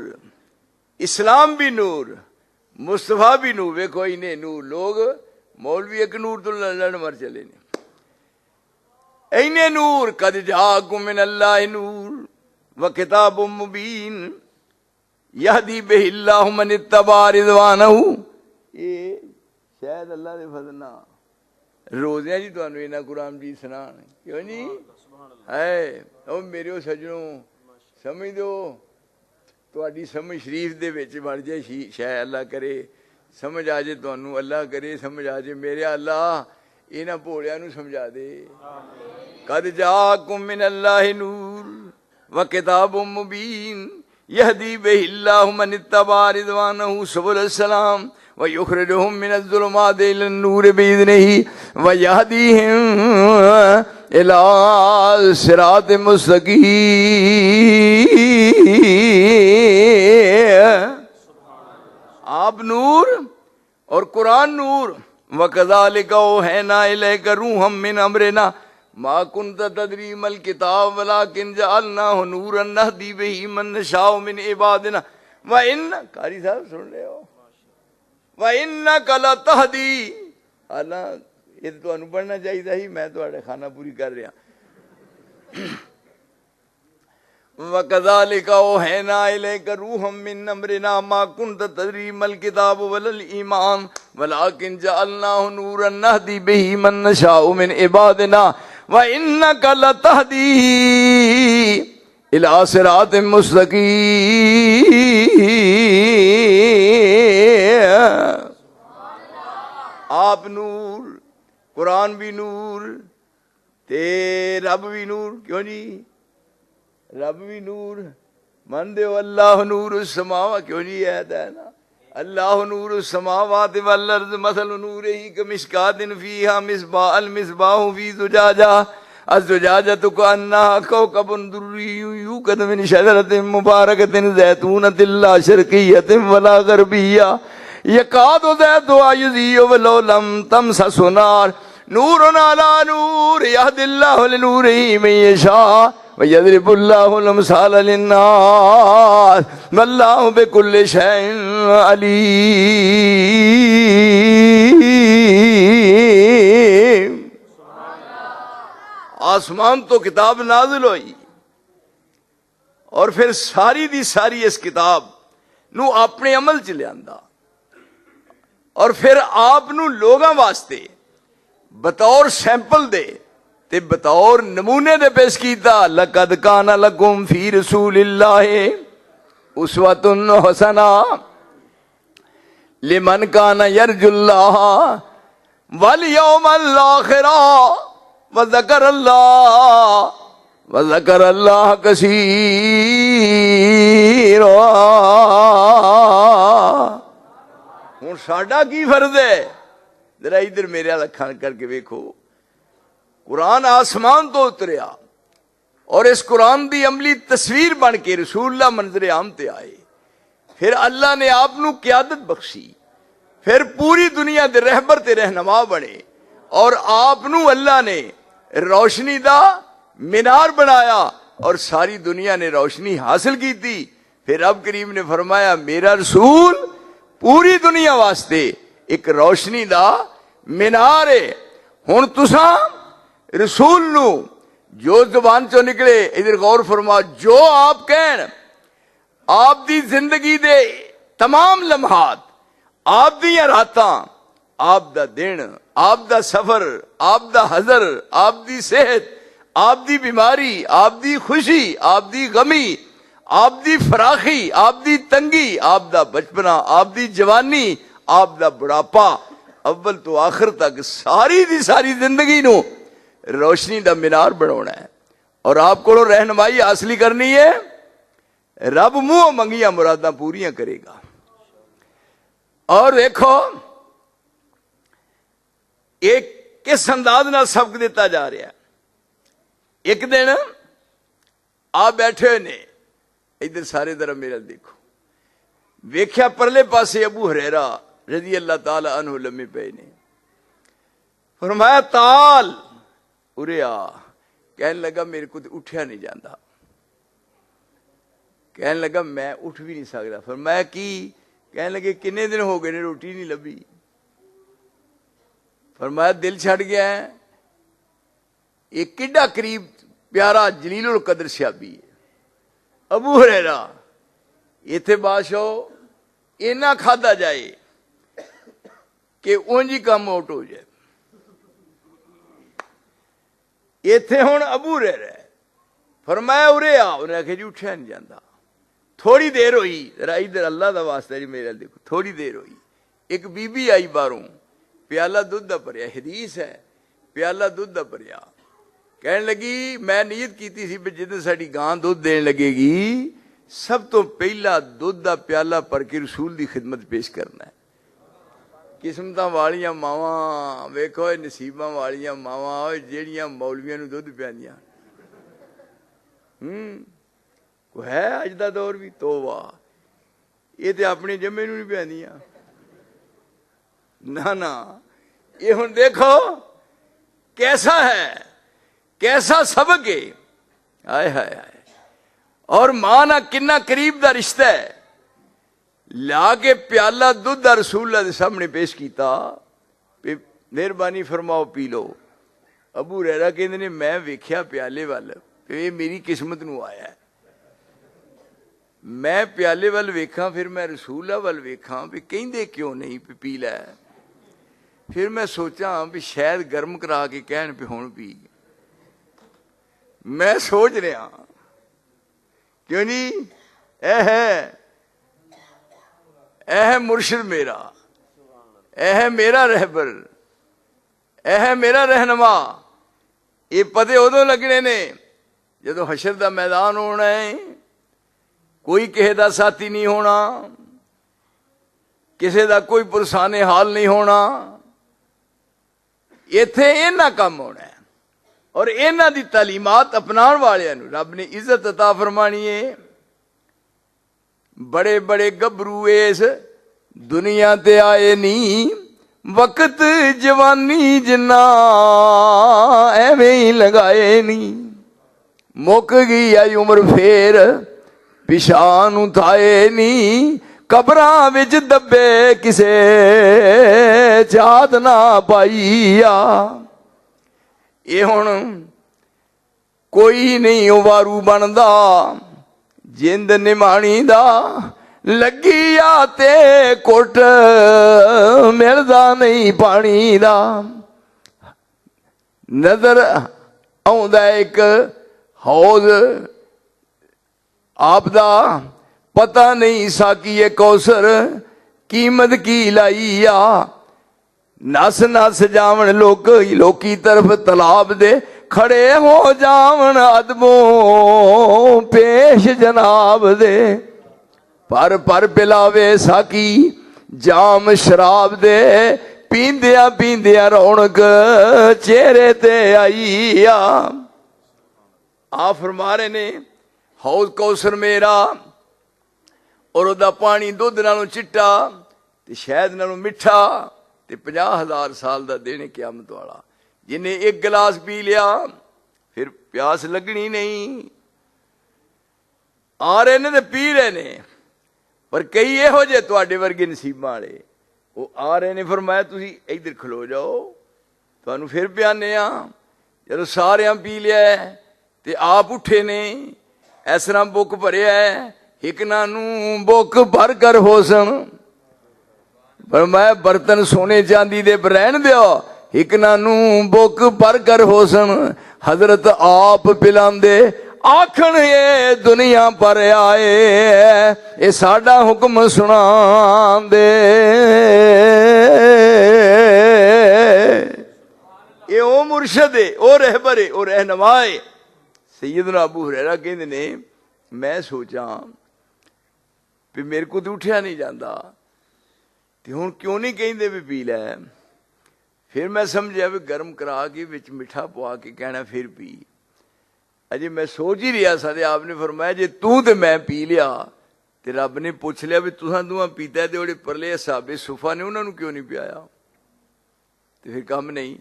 اسلام بھی نور, مصطفیٰ بھی نور. ویکھو انہیں نور, لوگ مولوی ایک نور تو لڑ مر چلے نے. اینے نور, قد جاءکم من اللہ نور وکتاب مبین یہدی بہ اللہ من اتبع رضوانہ. یہ شاید اللہ دے فضل نال روزیاں جی تانوں انہاں قرآن جی سنان, کیوں جی ہے او میرے سجنوں سمجھ دو, تہاڈی سمجھ شریف دے وچ بڑھ جائے, شاید اللہ کرے سمجھ آ جائے تانوں, اللہ کرے سمجھ آ جائے. میرے اللہ انہاں بھولیاں نوں سمجھا دے. قد جاءکم من اللہ نور وکتاب مبین یہدی بہ اللہ من اتبع رضوانہ سبل السلام ویخرجہم من الظلمات الی النور بإذنہ ویہدیہم الی صراط مستقیم. آپ نور اور قرآن نور. وَكَذَلِكَ أَوْحَيْنَا إِلَيْكَ رُوحًا مِّنْ أَمْرِنَا مَا كُنْتَ تَدْرِي مَا الْكِتَابُ وَلَكِنْ جَعَلْنَاهُ نُورًا نَهْدِي بِهِ مَن نَّشَاءُ مِنْ عِبَادِنَا وَإِنَّ قاری صاحب سن رہے ہو, وَإِنَّكَ لَتَهْدِي. اللہ یہ تو انہوں پڑھنا چاہیے تھا ہی, میں تو خانہ پوری کر رہا. وَكَذَلِكَ أَوْحَيْنَا إِلَيْكَ رُوحًا مِّنْ أَمْرِنَا مَا كُنْتَ تَدْرِي مَا الْكِتَابُ وَلَا الْإِيمَانُ وَلَكِنْ جَعَلْنَاهُ نُورًا نَهْدِي بِهِ مَن نَّشَاءُ مِنْ عِبَادِنَا وَإِنَّكَ لَتَهْدِي الی صراط مستقیم۔ آپ نور، قرآن بھی نور تے رب بھی نور، کیوں جی رب بھی نور من دے اللہ نور السماوات، کیوں جی ہے نا اللہ نور السماوات والارض مثل نورہ کمشکات فیہا مصباح المصباح فی زجاجہ الزجاجۃ کأنہا کوکب دری یوقد من شجرۃ مبارکۃ زیتونۃ لا شرقیۃ ولا غربیہ یکاد زیتها یضیء ولو لم تمسسہ نار نور علی نور یہدی اللہ لنورہ من یشاء وَيَضْرِبُ اللَّهُ الْأَمْثَالَ لِلنَّاسِ وَاللَّهُ بِكُلِّ شَيْءٍ عَلِيمٌ۔ آسمان تو کتاب نازل ہوئی اور پھر ساری دی ساری اس کتاب نو اپنے عمل چ لیاندا اور پھر آپ نو لوگاں واسطے بطور سیمپل دے تے بطور نمونے دے پیش کیتا، لقد کان لکم فی رسول اللہ اسوۃ حسنہ لمن کان یرجو اللہ والیوم الآخر وذکر اللہ کثیرا۔ ہن ساڈا کی فرض ہے؟ ذرا ادھر میرے والا کھان کر کے ویکھو، قرآن آسمان تو اتریا اور اس قرآن دی عملی تصویر بن کے رسول اللہ منظر عام تے آئے، پھر اللہ نے آپ نو قیادت بخشی، پھر پوری دنیا دے رہبر تے رہنما بنے اور آپ نو اللہ نے روشنی دا مینار بنایا اور ساری دنیا نے روشنی حاصل کی تھی۔ پھر رب کریم نے فرمایا میرا رسول پوری دنیا واسطے ایک روشنی دا مینار ہے۔ ہن تساں رسول نو جو زبان چو نکلے، ادھر غور فرما، جو آپ کہن، آپ دی زندگی دے تمام لمحات، آپ دی راتاں، آپ دا دن، آپ دا سفر، آپ دا حضر، آپ دی صحت، آپ دی بیماری، آپ دی خوشی، آپ دی غمی، آپ دی فراخی، آپ دی تنگی، آپ دا بچپنا، آپ دی جوانی، آپ دا بڑھاپا، اول تو آخر تک ساری دی ساری زندگی نو روشنی دا مینار بناونا ہے اور آپ کو رہنمائی حاصل کرنی ہے۔ رب منہ منگیاں مراداں پوریاں کرے گا۔ اور دیکھو ایک کس انداز نال سبق دیتا جا رہا ہے۔ ایک دن آپ بیٹھے ہوئے نے، ادھر سارے طرح میرا دیکھو، ویکھیا پرلے پاسے ابو ہریرہ رضی اللہ تعالی عنہ لمے پے نے، فرمایا تال ارے آ، کہنے لگا میرے کو اٹھیا نہیں جاتا، کہنے لگا میں اٹھ بھی نہیں سکتا۔ فرمایا کی؟ کہنے لگے کنے دن ہو گئے نے روٹی نہیں لبھی۔ فرمایا دل چھڑ گیا ہے۔ ایک کڈا قریب پیارا جلیل القدر صحابی ہے ابو ہریرہ، ایتھے بادشاہ اینا کھادا جائے کہ اونجی کام آؤٹ ہو جائے۔ ایتھے ہون ابو ہریرہ فرمایا ارے آ، انہیں آخیا جی اٹھیا نہیں جاتا۔ تھوڑی دیر ہوئی، ذرا ادھر اللہ دا واسطہ جی میرے دیکھو، تھوڑی دیر ہوئی، ایک بی بی آئی باہروں، پیالہ دودھ دا بھریا، حدیث ہے پیالہ دودھ دا بھریا، کہنے لگی میں نیت کیتی سی بھی جدوں ساڈی گاں دودھ دین لگے گی سب تو پہلا دودھ دا پیالہ بھر کے رسول دی خدمت پیش کرنا ہے۔ قسمتاں والیاں ماواں ویکھو، نصیباں والیاں ماواں جیڑیاں مولویاں نو دودھ پیاندیاں، کو ہے اج دا دور بھی؟ توبہ، یہ تے اپنے جمے نو نہیں پیاندیاں، نہ یہ ہن دیکھو کیسا ہے، کیسا سبق ہے، ہائے ہائے ہائے۔ اور ماں نہ کنا قریب دا رشتہ ہے، لا کے پیالہ دودھ دا رسول اللہ دے سامنے پیش کیتا، مہربانی فرماؤ پی لو۔ ابو ہریرہ کہندے نے میں ویکھیا پیالے وال کہ یہ میری قسمت نو آیا ہے، میں پیالے وال ویکھاں پھر میں رسول اللہ وال ویکھاں بھی کہندے کیوں نہیں پی لے، پھر میں سوچاں بھی شاید گرم کرا کے کہن پہ ہون پی، میں سوچ رہا کیوں نہیں؟ اے مرشد میرا، اے میرا رہبر، اے میرا رہنما. یہ پتے ادو لگنے نے جدو حشر دا میدان ہونا ہے. کوئی کسی دا ساتھی نہیں ہونا، کسی دا کوئی پرسان حال نہیں ہونا. ایتھے اینا کام ہونا ہے اور اینا دی تعلیمات اپنان والے رب نے عزت عطا فرمانی ہے. بڑے بڑے گبرو اس دنیا تے آئے نہیں، وقت جوانی جنا ایویں ہی لگائے نہیں. مک گئی آئی عمر پھر پچھان اتھائے نہیں، قبراں وچ دبے کسے چاد نہ پائی. یہ ہن کوئی نہیں وارو بندا جند نمانی دا، لگی آتے کوٹ ملدا نہیں پانی دا. نظر آؤندا ایک حوض آپ دا، پتہ نہیں ساکی کوثر قیمت کی لائی آ. نس نس جاون لوکی طرف تلاب دے، کھڑے ہو جاون ادبوں پیش جناب دے. پر پلاوے ساکی جام شراب دے، پیندیا پیندیا رونق چہرے تے آئی آ. فرما رہے نے حوض کوثر میرا، اور او دا پانی دودھ نالوں چٹا تے شہد نالوں میٹھا تے 50,000 سال دا دینے قیامت والا. جنہیں ایک گلاس پی لیا پھر پیاس لگنی نہیں. آ رہے نے تے پی رہے نے، پر کئی یہ ہو جائے تواڈے ورگے نصیب والے، وہ آ رہے نے فرمایا تسی ادھر کھلو جاؤ تانوں پھر پیانے آ. جدو سارے پی لیا ہے تے آپ اٹھے نے، اس طرح بک بھریا ہے. ایک نانوں بک بھر کر حسن، فرمایا برتن سونے چاندی دے رہن دیو. ایک نانوں بک بھر کر حسن، حضرت آپ پلاندے آکھن یہ دنیا پر آئے، اے ساڈا حکم سنان دے. اے او مرشد ہے، او رہبر ہے، او رہنما ہے. سیدنا ابو ہریرہ کہندے نے میں سوچاں بھی میرے کو تو اٹھیا نہیں جاندہ تے ہن کیوں نہیں کہندے بھی پی لے. پھر میں سمجھا بھی گرم کرا کے وچ میٹھا پوا کے کہنا پھر پی. اجے میں سوچ ہی رہا سا تے آپ نے فرمایا جے تو تے میں پی لیا تے رب نے پوچھ لیا بھی تساں دوواں پیتا ہے تے اوڑے پرلے صحابہ صفا نے انہاں نوں کیوں نہیں پیایا؟ تے پھر کم نہیں.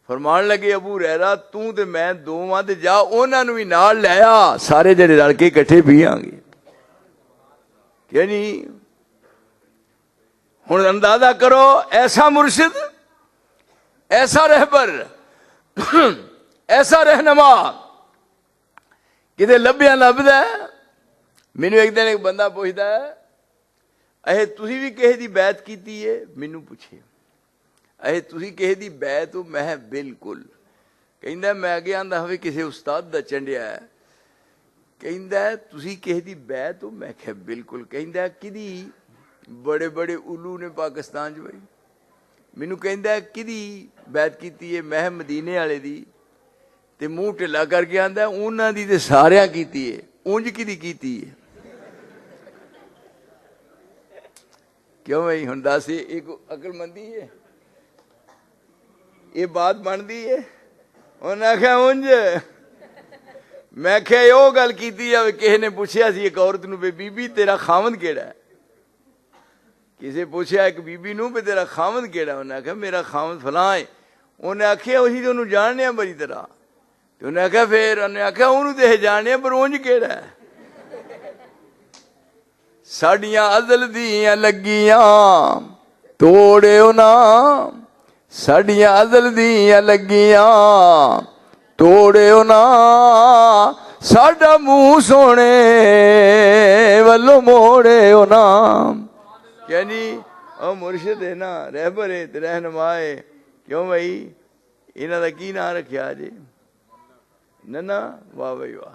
فرمان لگے ابو ہریرہ تو تے میں دوواں تے جا انہاں نوں وی نال لے آ، سارے جڑے رل کے اکٹھے پیاں گے. کہ نہیں؟ ہن اندازہ کرو ایسا مرشد، ایسا رہبر، ایسا رہنما کدے لبیا لبدا ہے. مینوں ایک دن ایک بندہ پوچھدا ہے اے تسی بھی کہے دی بیعت کیتی ہے؟ مینوں پوچھے اے تسی کہے دی بیعت؟ میں بالکل. کہندا میں اگے آندا ہوئے کسے استاد دا چنڈیا ہے. کہندا تسی کہے دی بیعت؟ میں کہ بالکل. کہندا کدی؟ بڑے بڑے علو نے پاکستان جو بھائی. مینوں کہندا کدی بیعت کیتی ہے؟ میں مدینے والے دی. تے منہ ٹھلا کر کے آندا انہاں دی تے ساریاں کیتی ہے، اونج کدی کیتی ہے؟ کیوں بھائی ہن دس ایک عقل مندی ہے، یہ بات بنتی ہے؟ انہیں آخیا اونج. میں کہ وہ گل کیتی ہے کسی نے پوچھا سی ایک عورت نو بی بی تیرا خاوند کیڑا ہے؟ کسی پوچھا ایک بی بی نو تیرا خاوند کیڑا؟ انہیں آخیا میرا خاوند فلاں ہے. انہیں آخیا اسی تو انہوں جاننے بڑی طرح. انہیں آخیا پھر انہیں آخیا انہوں تے جاننے پر اونج کیڑا ہے؟ ساڈیاں ازل دیاں لگیاں توڑیو نا، ساڈیاں ازل دیاں لگیاں توڑیو نا، ساڈا منہ سونے ولو موڑیو نا. یعنی او مرشد ہے نا، رہبر ہے رہنما ہے. کیوں بھائی انہاں دا کی نام رکھیا جی؟ نہ واہ بھائی واہ.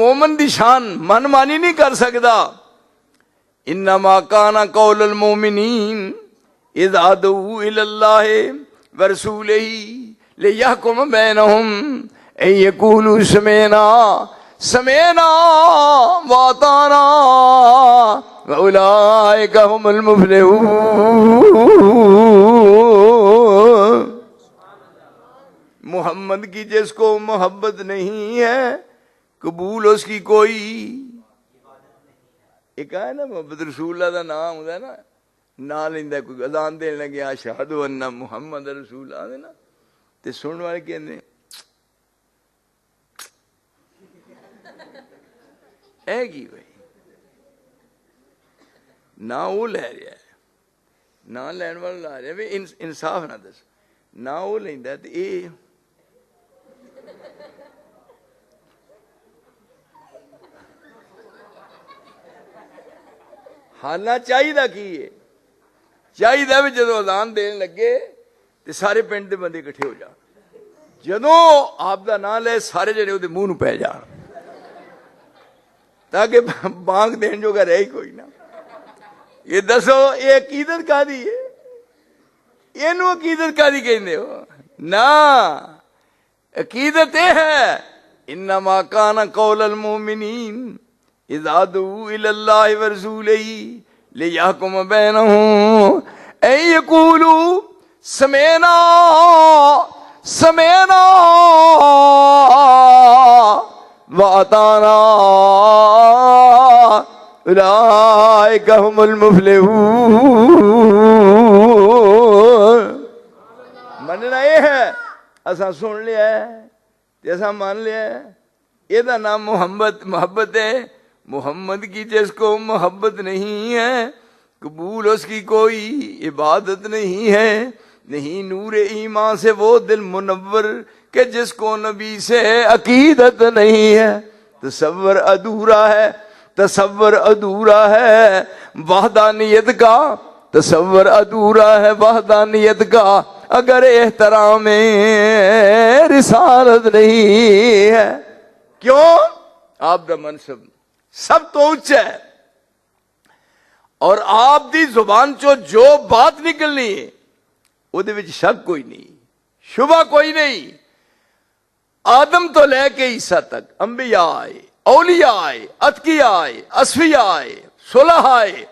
مومن دی شان من مانی نہیں کر سکتا. انما کان قول المؤمنین اذا دعوا الی اللہ ورسولہ لیحکم بینہم ان یقولوا سمعنا سمعنا واطعنا واولئک هم المفلحون. محمد کی جس کو محبت نہیں ہے قبول اس کی کوئی ایک ہے نا محمد رسول اللہ دا نام ہوتا ہے نا نہ لیندہ کوئی اذان دین لگے اشہد ان محمد رسول اللہ نا تے سننے والے کہنے اے کی بھائی نہ وہ لے رہا ہے نہ لین والا لا رہا ہے انصاف نہ دس نہ وہ لیندہ تے اے حالنا چاہیے کی ہے چاہیے بھی جدو اذان دین لگے تے سارے پنڈ دے بندے اکٹھے ہو جان جدو آپ دا نام لے سارے جنے وہ منہ پہ جان تاکہ بانگ دین جو کا رہی کوئی نہ. یہ دسو یہ عقیدت کا دی ہے یہ عقیدت کا دی کہندے ہو نا عقیدت یہ ہے انما کان قول المؤمنین اذا دعوا الی اللہ ورسولہ لیحکم بینہم ان یقولوا سمعنا سمعنا واطعنا اولئک هم المفلحون. مننا یہ ہے اساں سن لیا ہے ایسا مان لیا ہے یہ دا نام محبت ہے. محمد کی جس کو محبت نہیں ہے قبول اس کی کوئی عبادت نہیں ہے. نہیں نور ایمان سے وہ دل منور کہ جس کو نبی سے عقیدت نہیں ہے. تصور ادھورا ہے تصور ادھورا ہے وحدانیت کا تصور ادھورا ہے وحدانیت کا اگر احترام رسالت نہیں ہے. کیوں آپ دا منصب سب تو اچ ہے اور آپ دی زبان چو جو بات نکلنی ہے وہ دے وچ شک کوئی نہیں شبہ کوئی نہیں. آدم تو لے کے عیسیٰ تک انبیاء آئے اولیاء آئے اتقیاء آئے اصفیاء آئے صلح آئے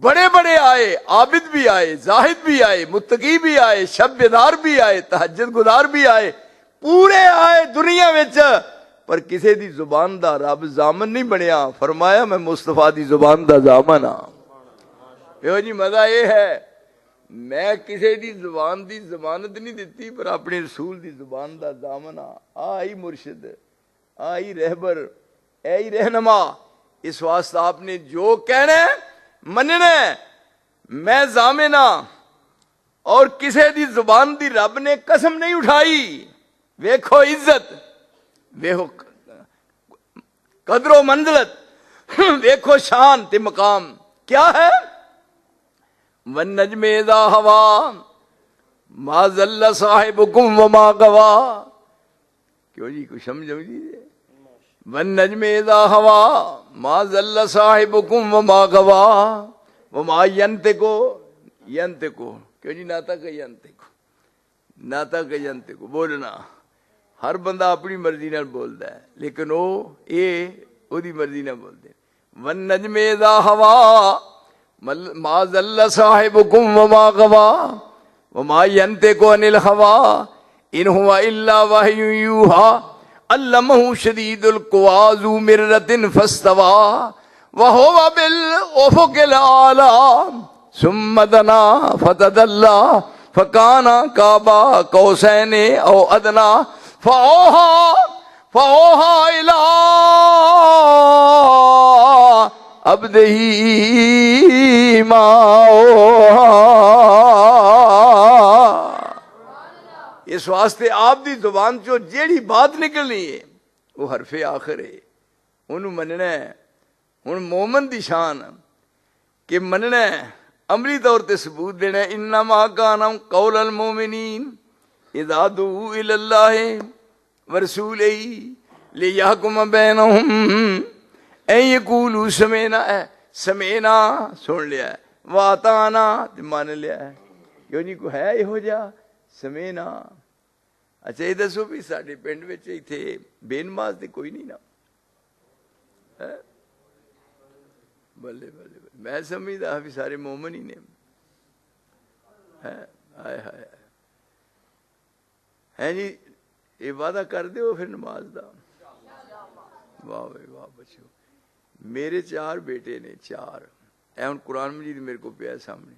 بڑے بڑے آئے عابد بھی آئے زاہد بھی آئے متقی بھی آئے شب بیدار بھی آئے تہجد گزار بھی آئے پورے آئے دنیا وچ پر کسی دی زبان دا رب زامن نہیں بنیا. فرمایا میں مصطفیٰ دی زبان دا زامن ہاں. یہ جی مزہ یہ ہے میں کسی دی زبان دی ضمانت نہیں دیتی پر اپنے رسول دی زبان دا زامن ہاں. آئی مرشد آئی رہبر اے رہنما اس واسطہ آپ نے جو کہنا ہے مننا ہے. میں ضامن ہاں اور کسی دی زبان دی رب نے قسم نہیں اٹھائی. ویکھو عزت ویکھو قدر و منزلت ویکھو شان تے مقام کیا ہے. والنجم اذا ہوا ما ضل صاحبکم وما غوا. کیوں جی کچھ سمجھو جی. والنجم اذا ہوا ما ضل صاحبکم وما غوا وما ینطقو کیوں جی ناطق ینطقو بولنا ہر بندہ اپنی مرضی نال بولدا ہے لیکن او دی مرضی نال بولدے. والنجم اذا ہوا ما ضل صاحبکم وما غوا وما ینطق عن الہوی ان هو الا وحی یوحی علمہ شدید القوی ذو مرۃ فاستوی وهو بالافق الاعلی ثم دنا فتدلی فکان قاب قوسین او ادنی فأوحى إلى عبده ما أوحى. اس واسطے آپ دی زبان چو جیڑی بات نکلنی ہے وہ حرف آخر ہے انہوں مننا ہے. ہن مومن دی شان کہ مننا ہے عملی طور تے ثبوت دینا ہے. انما کان قول المؤمنین اذا دعوا الی اللہ ورسولہ لیحکم بینہم این یقولوا سمعنا ہے، سمعنا سن لیا ہے، واطعنا تے مان لیا ہے، کیوں جی کوئی ہے یہو جہا سمعنا؟ اچھا یہ دسو بھی ساڈے پنڈ وچ ایتھے بے نماز تے کوئی نہیں نا؟ بلے بلے بلے، میں سمجھدا بھی سارے مومن ہی نے. ہائے ہائے ہے جی، یہ وعدہ کر دیو پھر نماز دا. واہ بھائی واہ بچو. میرے 4 بیٹے نے، 4. اے ہن قرآن مجید میرے کو پیا سامنے.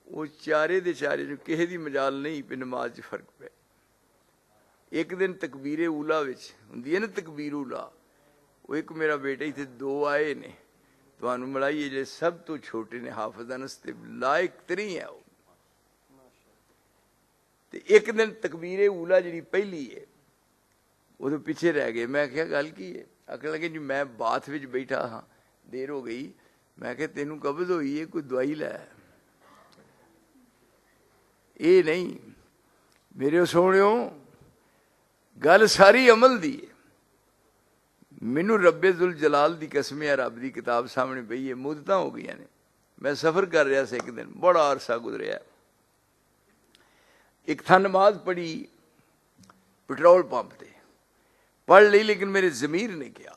وہ چارے دے چارے جو کہے دی مجال نہیں پہ نماز چ فرق پہ. ایک دن تکبیر اولا وچ ہوندی ہے نا تکبیر اولا، وہ ایک میرا بیٹا ہی تھے، 2 آئے نے تمہوں ملائی جے سب تو چھوٹے نے، حافظ انس تے لائق تری ہے وہ. تے ایک دن تکبیر اولا جڑی پہلی ہے وہ تو پیچھے رہ گئے. میں کیا گل کی ہے؟ آخر لگے جی میں باتھ وچ بیٹھا ہاں، دیر ہو گئی. میں کہ تینوں قبض ہوئی ہے، کوئی دوائی لے. یہ نہیں میرے سونیو، گل ساری عمل دی ہے. مینو رب ذوالجلال دی قسم ہے، رب دی کتاب سامنے پئی ہے، مدتاں ہو گئی نے. میں سفر کر رہا سا، ایک دن بڑا عرصہ گزریا. ایک تھا نماز پڑھی پٹرول پمپ تے، پڑھ لی، لیکن میرے ضمیر نے کیا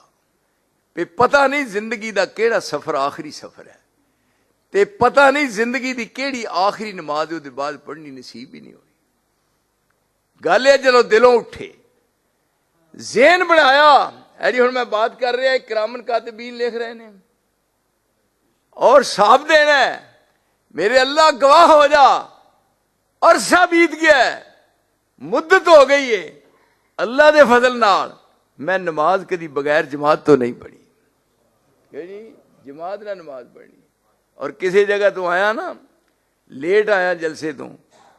پہ پتہ نہیں زندگی دا کیڑا سفر آخری سفر ہے، تے پتہ نہیں زندگی دی کیڑی آخری نماز دے بعد پڑھنی نصیب ہی نہیں ہوئی. گل ہے چلو دلوں اٹھے، ذہن بنایا جی ہوں میں بات کر رہا، کرامن کاتبین لکھ رہے ہیں اور صاحب دینا ہے، میرے اللہ گواہ ہو جا، عرصہ بیت گیا ہے، مدت ہو گئی ہے. اللہ دے فضل نال میں نماز کدی بغیر جماعت تو نہیں پڑھی. جی جماعت نہ نماز پڑھنی. اور کسی جگہ تو آیا نا، لیٹ آیا جلسے تو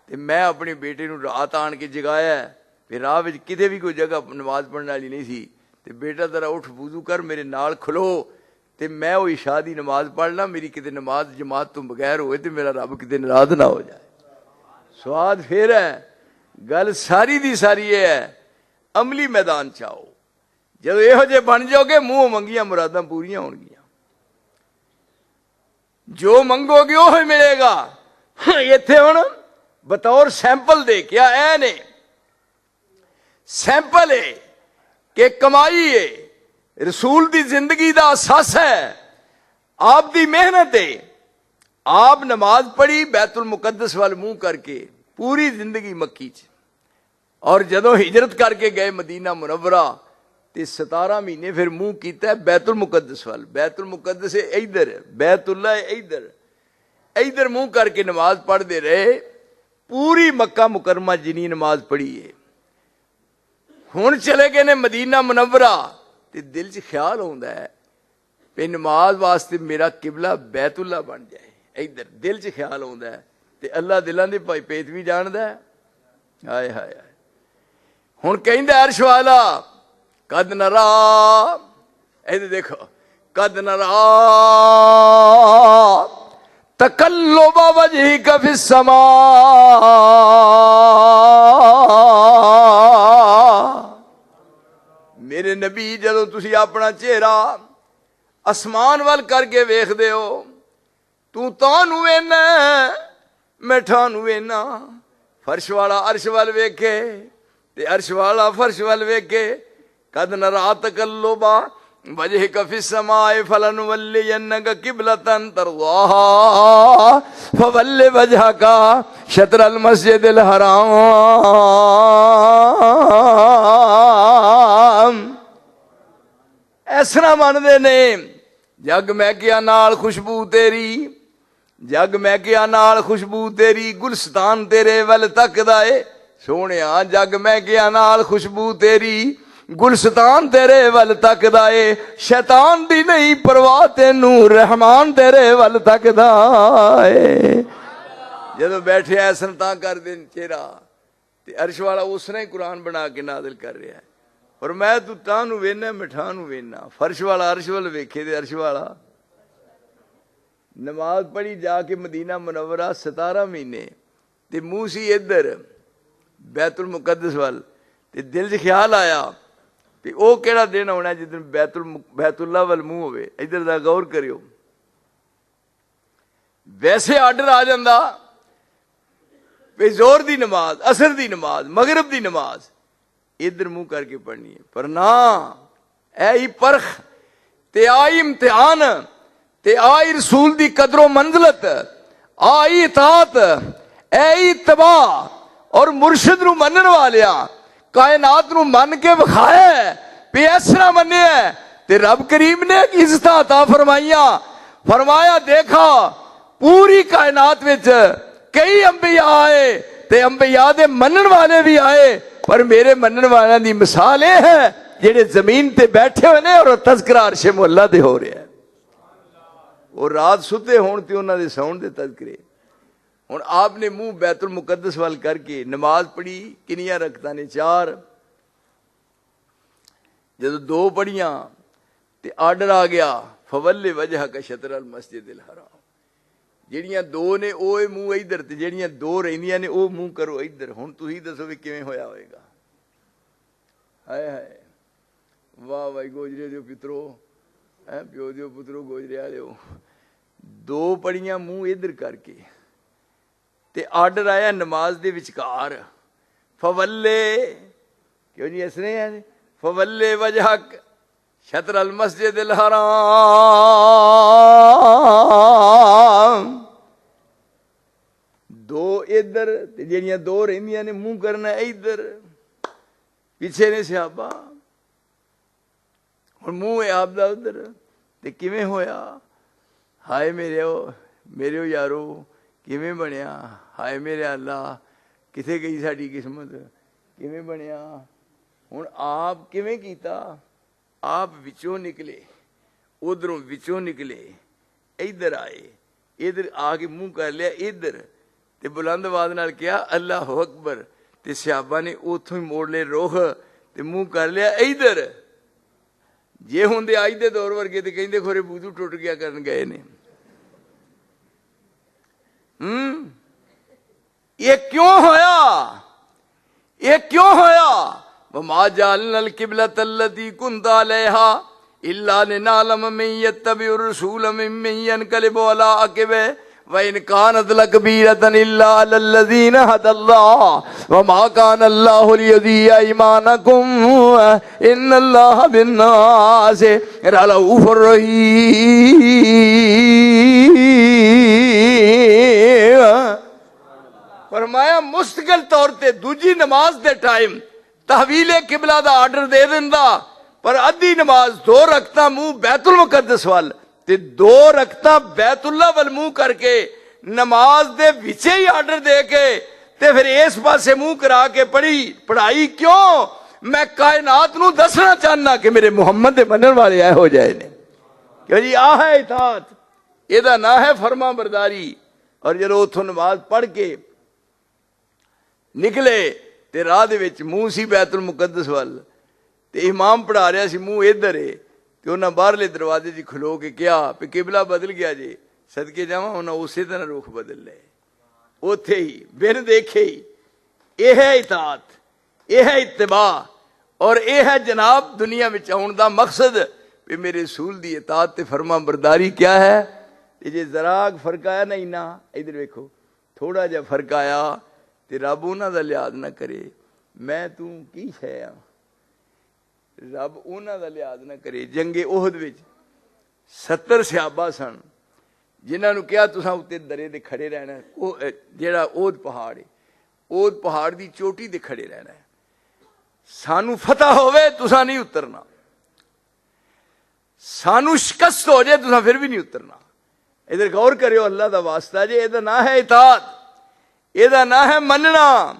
میں اپنے بیٹے نو رات آن کے جگایا ہے. پھر راہ وچ کتے بھی کوئی جگہ نماز پڑھنے والی نہیں سی، تے بیٹا ذرا اٹھ وضو کر میرے نال کھلو تے میں وہ عشاء دی نماز پڑھ لاں. میری کتے نماز جماعت تو بغیر ہوئے تے میرا رب کتے ناراض نہ ہو جائے. سواد پھر ہے، گل ساری دی ساری یہ ہے، عملی میدان چاہو. جب یہو جے بن جاؤ گے، منہ منگیاں مراداں پوریاں ہون گیاں. جو منگو گے وہ ملے گا. ایتھے ہن بطور سیمپل دے کیا اے نے سیمپل ہے کہ کمائی ہے، رسول دی زندگی دا اساس ہے، آپ دی محنت ہے. آپ نماز پڑھی بیت المقدس وال منہ کر کے پوری زندگی مکی چ، اور جدوں ہجرت کر کے گئے مدینہ منورہ تے 17 مہینے پھر منہ کیتا ہے بیت المقدس وال. بیت المقدس ادھر، بیت اللہ ادھر، ادھر منہ کر کے نماز پڑھ دے رہے. پوری مکہ مکرمہ جنی نماز پڑھی ہے. ہن چلے گئے نے مدینہ منورہ تے دل چ خیال ہوندا ہے کہ نماز واسطے میرا قبلہ بیت اللہ بن جائے. ادھر دل چ خیال ہوندا ہے تے اللہ دلاں دے بھائی پیت بھی جاندا ہے. ہائے ہائے ہائے. ہن کہندا عرش والا قد نرا، ادھر دیکھو، قد نرا تقلب وجهك في السماء. میرے نبی جدوں تسی اپنا چہرہ آسمان وال کر کے ویکھ دے ہو، تو تانوں وینا میں ٹھانوں وینا. فرش والا عرش وال ویکھے تے عرش والا فرش وال ویکھے. قد نرا تقلب وجهك في السماء فلنولينك قبلة ترضاها فول وجهك شطر المسجد الحرام. اس طرح مانتے نے جگ میں کیا نال خوشبو تیری، جگ میں کیا نال خوشبو تیری، گلستان تیرے ول تکدا اے. سونیا جگ میں کیا نال خوشبو تیری، گلستان تیرے ول تکدا اے. شیطان دی نہیں پرواہ تینوں، رحمان تیرے ول تکدا اے. جدو بیٹھے ایسن تاں کر دین چہرہ تے عرش والا اس نے قرآن بنا کے نازل کر رہا ہے. اور میں تو تانوں وینا مٹھانوں وینا. فرش والا عرش ول ویکھے تے عرش والا. نماز پڑھی جا کے مدینہ منورہ 17 مہینے تے منہ سی ادھر بیت المقدس وال. تے دل چ خیال آیا کہ وہ کہڑا دن ہونا جس دن بیت اللہ وال منہ ہوئے. ادھر دا غور کریو. ویسے آرڈر آ جاندہ کہ زور دی نماز, عصر دی نماز, مغرب دی نماز ادھر منہ کر کے پڑھنی ہے. پر نہ اے پرخ تے آئی امتحان تے آئی رسول دی قدر و منزلت, آئی اطاعت, اے اتباع اور مرشد نو منن والیا کائنات نو من کے بخایا پہ ایسرا مننے ہے. تے رب کریم نے عزت عطا فرمائیاں, فرمایا دیکھا پوری کائنات وچ کئی انبیاء آئے تے انبیاء دے منن والے بھی آئے, پر میرے منن والے دی مثال یہ ہے جڑے زمین تے بیٹھے ہوئے نے اور تذکرہ عرش مولا دے ہو رہے ہیں. اور رات ستے ہون تے انہاں دے سون دے تذکرے. ہن آپ نے منہ بیت المقدس وال کر کے نماز پڑھی. کنیاں رکھتا نے؟ 4. جدو 2 پڑھیاں تے آرڈر آ گیا فول وجہک شطر المسجد الحرام. جڑیاں 2 نے او منہ ادھر تے جڑیاں 2 رہندیاں نے او منہ کرو ادھر. ہن تسی دسو کہ کیویں ہویا ہوئے گا؟ ہائے ہائے واہ واہ گوجرے دیو پترو, پیو دیو پترو گوجرے والےو. 2 پڑھیاں منہ ادھر کر کے تے آرڈر آیا نماز دے وچکار فولے, کیوں جی اس نے ہیں فولے وجہک شطر المسجد الحرام. 2 ادھر تے جڑیاں 2 رہندیاں نے منہ کرنا ادھر. پیچھے نے صحابہ اور منہ ہے آپ دا ادھر. تے کیویں ہویا؟ ہائے میرے یارو کیویں بنیا؟ ہائے میرے اللہ کتھے گئی ساڈی قسمت؟ کیویں بنیا؟ ہن آپ کیویں کیتا؟ آپ وچوں نکلے, ادھروں وچوں نکلے, ادھر آئے, ادھر آ کے منہ کر لیا ادھر تے بلند آواز نال کیا اللہ اکبر. تے صحابہ نے اوتھوں ہی موڑ لے رخ تے منہ کر لیا ادھر. جے ہوندے آج دے دور ورگے تے کہندے کھورے بوتو ٹوٹ گیا کرن گئے نے. یہ کیوں ہویا؟ یہ کیوں ہویا؟ وما جعلنا القبلۃ التي كنت عليها الا لنعلم من يتبع الرسول ممن ينقلب على عقبه وإن كانت لكبيرة إلا على الذين هدى الله وما كان الله ليضيع إيمانكم إن الله بالناس رؤوف رحيم. فرمایا مستقل طور تے دوجی نماز دے ٹائم تحویل قبلہ دا آرڈر دے دیندا, پر ادھی نماز 2 رکھتا منہ بیت المقدس وال تے 2 رکھتا بیت اللہ وال منہ کر کے نماز دے وچے ہی آرڈر دے کے تے پھر اس پاسے منہ کرا کے پڑھائی کیوں؟ میں کائنات نو دسنا چاہنا کہ میرے محمد دے منن والے آئے ہو جائے نے. کیوں جی آ ہے اطاعت, یہ دا نہ ہے فرما برداری. اور جدو اتھوں نماز پڑھ کے نکلے تے راہ دے وچ منہ سی بیت المقدس وال تے امام پڑھا رہا سی منہ ادھر ہے تے انہاں باہرلے دروازے جی کھلو کے کیا پہ قبلہ بدل گیا جی, صدقے جاواں انہاں اسی طرح رخ بدل لے اوتھے ہی بن دیکھے ہی. یہ ہے اطاعت, یہ ہے اتباع, اور یہ ہے جناب دنیا میں آن دا مقصد. پہ میرے رسول دی اطاعت تے فرما برداری کیا ہے؟ جی ذرا فرق آیا نہیں نا, ادھر ویکھو تھوڑا جا فرق آیا تے رب انہاں دا لحاظ نہ کرے میں تو کی شے ہاں, رب انہاں دا لحاظ نہ کرے. جنگ احد وچ 70 صحابہ سن جنہاں نو کیا تساں اوتے درے دے کھڑے رہنا ہے, جیڑا احد پہاڑ ہے احد پہاڑ دی چوٹی دے کھڑے رہنا ہے, سانو فتح ہوئے تساں نہیں اترنا, سانو شکست ہو جائے تساں پھر بھی نہیں اترنا. ادھر غور کریو اللہ دا واسطہ جے, یہ نہ ہے اطاعت, یہ نہ ہے مننا.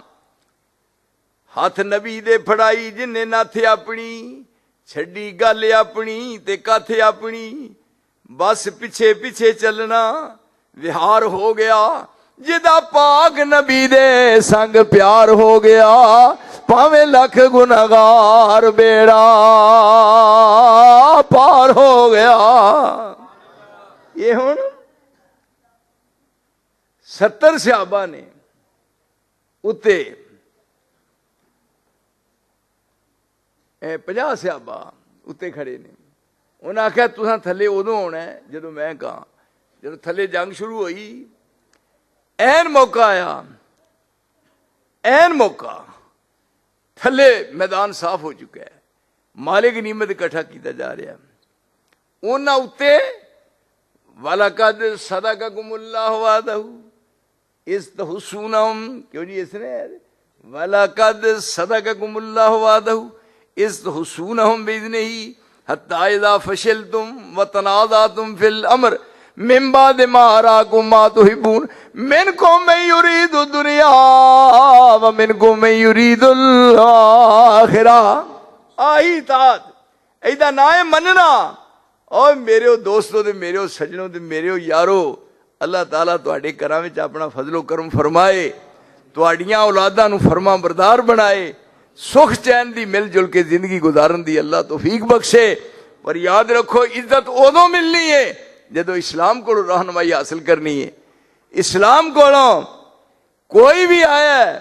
ہاتھ نبی دے پھڑائی جن نے ناتھ اپنی چھڈی گل اپنی تے کاتھ اپنی, بس پیچھے پیچھے چلنا وہار ہو گیا. جدا پاک نبی دے سنگ پیار ہو گیا پاویں لکھ گناہگار بیڑا پار ہو گیا. یہ ہن 70 صحابہ نے اتے 50 ਸਿਆਬਾ ਉੱਤੇ ਖੜੇ ਨੇ। ਉਹਨਾਂ ਆਖਿਆ ਤੁਸੀਂ ਥੱਲੇ ਉਦੋਂ ਆਉਣਾ ਜਦੋਂ ਮੈਂ ਕਹਾਂ। ਜਦੋਂ ਥੱਲੇ ਜੰਗ ਸ਼ੁਰੂ ਹੋਈ, ਐਨ ਮੌਕਾ ਆਇਆ, ਐਨ ਮੌਕਾ, ਥੱਲੇ ਮੈਦਾਨ ਸਾਫ਼ ਹੋ ਚੁੱਕਾ ਹੈ, ਮਾਲੇ ਗਨੀਮਤ ਇਕੱਠਾ ਕੀਤਾ ਜਾ ਰਿਹਾ। ਉਹਨਾਂ ਉੱਤੇ ਵਲਕਦ ਸਦਕਕੁਮੁੱਲਾਹੁ ਵਅਦਹੁ ਇਸ ਤਹੁਸੂਨਹੁਮ, ਕਿਉਂ ਜੀ ਇਸਨੇ ਵਲਕਦ ਸਦਕਕੁਮੁੱਲਾਹੁ ਵਅਦਹੁ ਇਸ ਤਹੁਸੂਨਹੁਮ ਬਿਇذنہ حتی اذا فشلتم وتنازعتم فی الامر من بعد ما اراکم ما تحبون منکم من یرید الدنیا ومنکم من یرید الاخرہ۔ آہی اطاعت ایدہ نہ ہے مننا۔ اور میرے دوستوں دے، میرے سجنوں دے، میرے یارو، اللہ تعالیٰ تواڈے گھراں وچ اپنا فضل و کرم فرمائے، تواڈیاں اولاداں نو فرما بردار بنائے، سکھ چین دی مل جل کے زندگی گزارن دی اللہ توفیق بخشے۔ پر یاد رکھو عزت ادو ملنی ہے جدو اسلام کو رہنمائی حاصل کرنی ہے۔ اسلام کو کوئی بھی آیا ہے،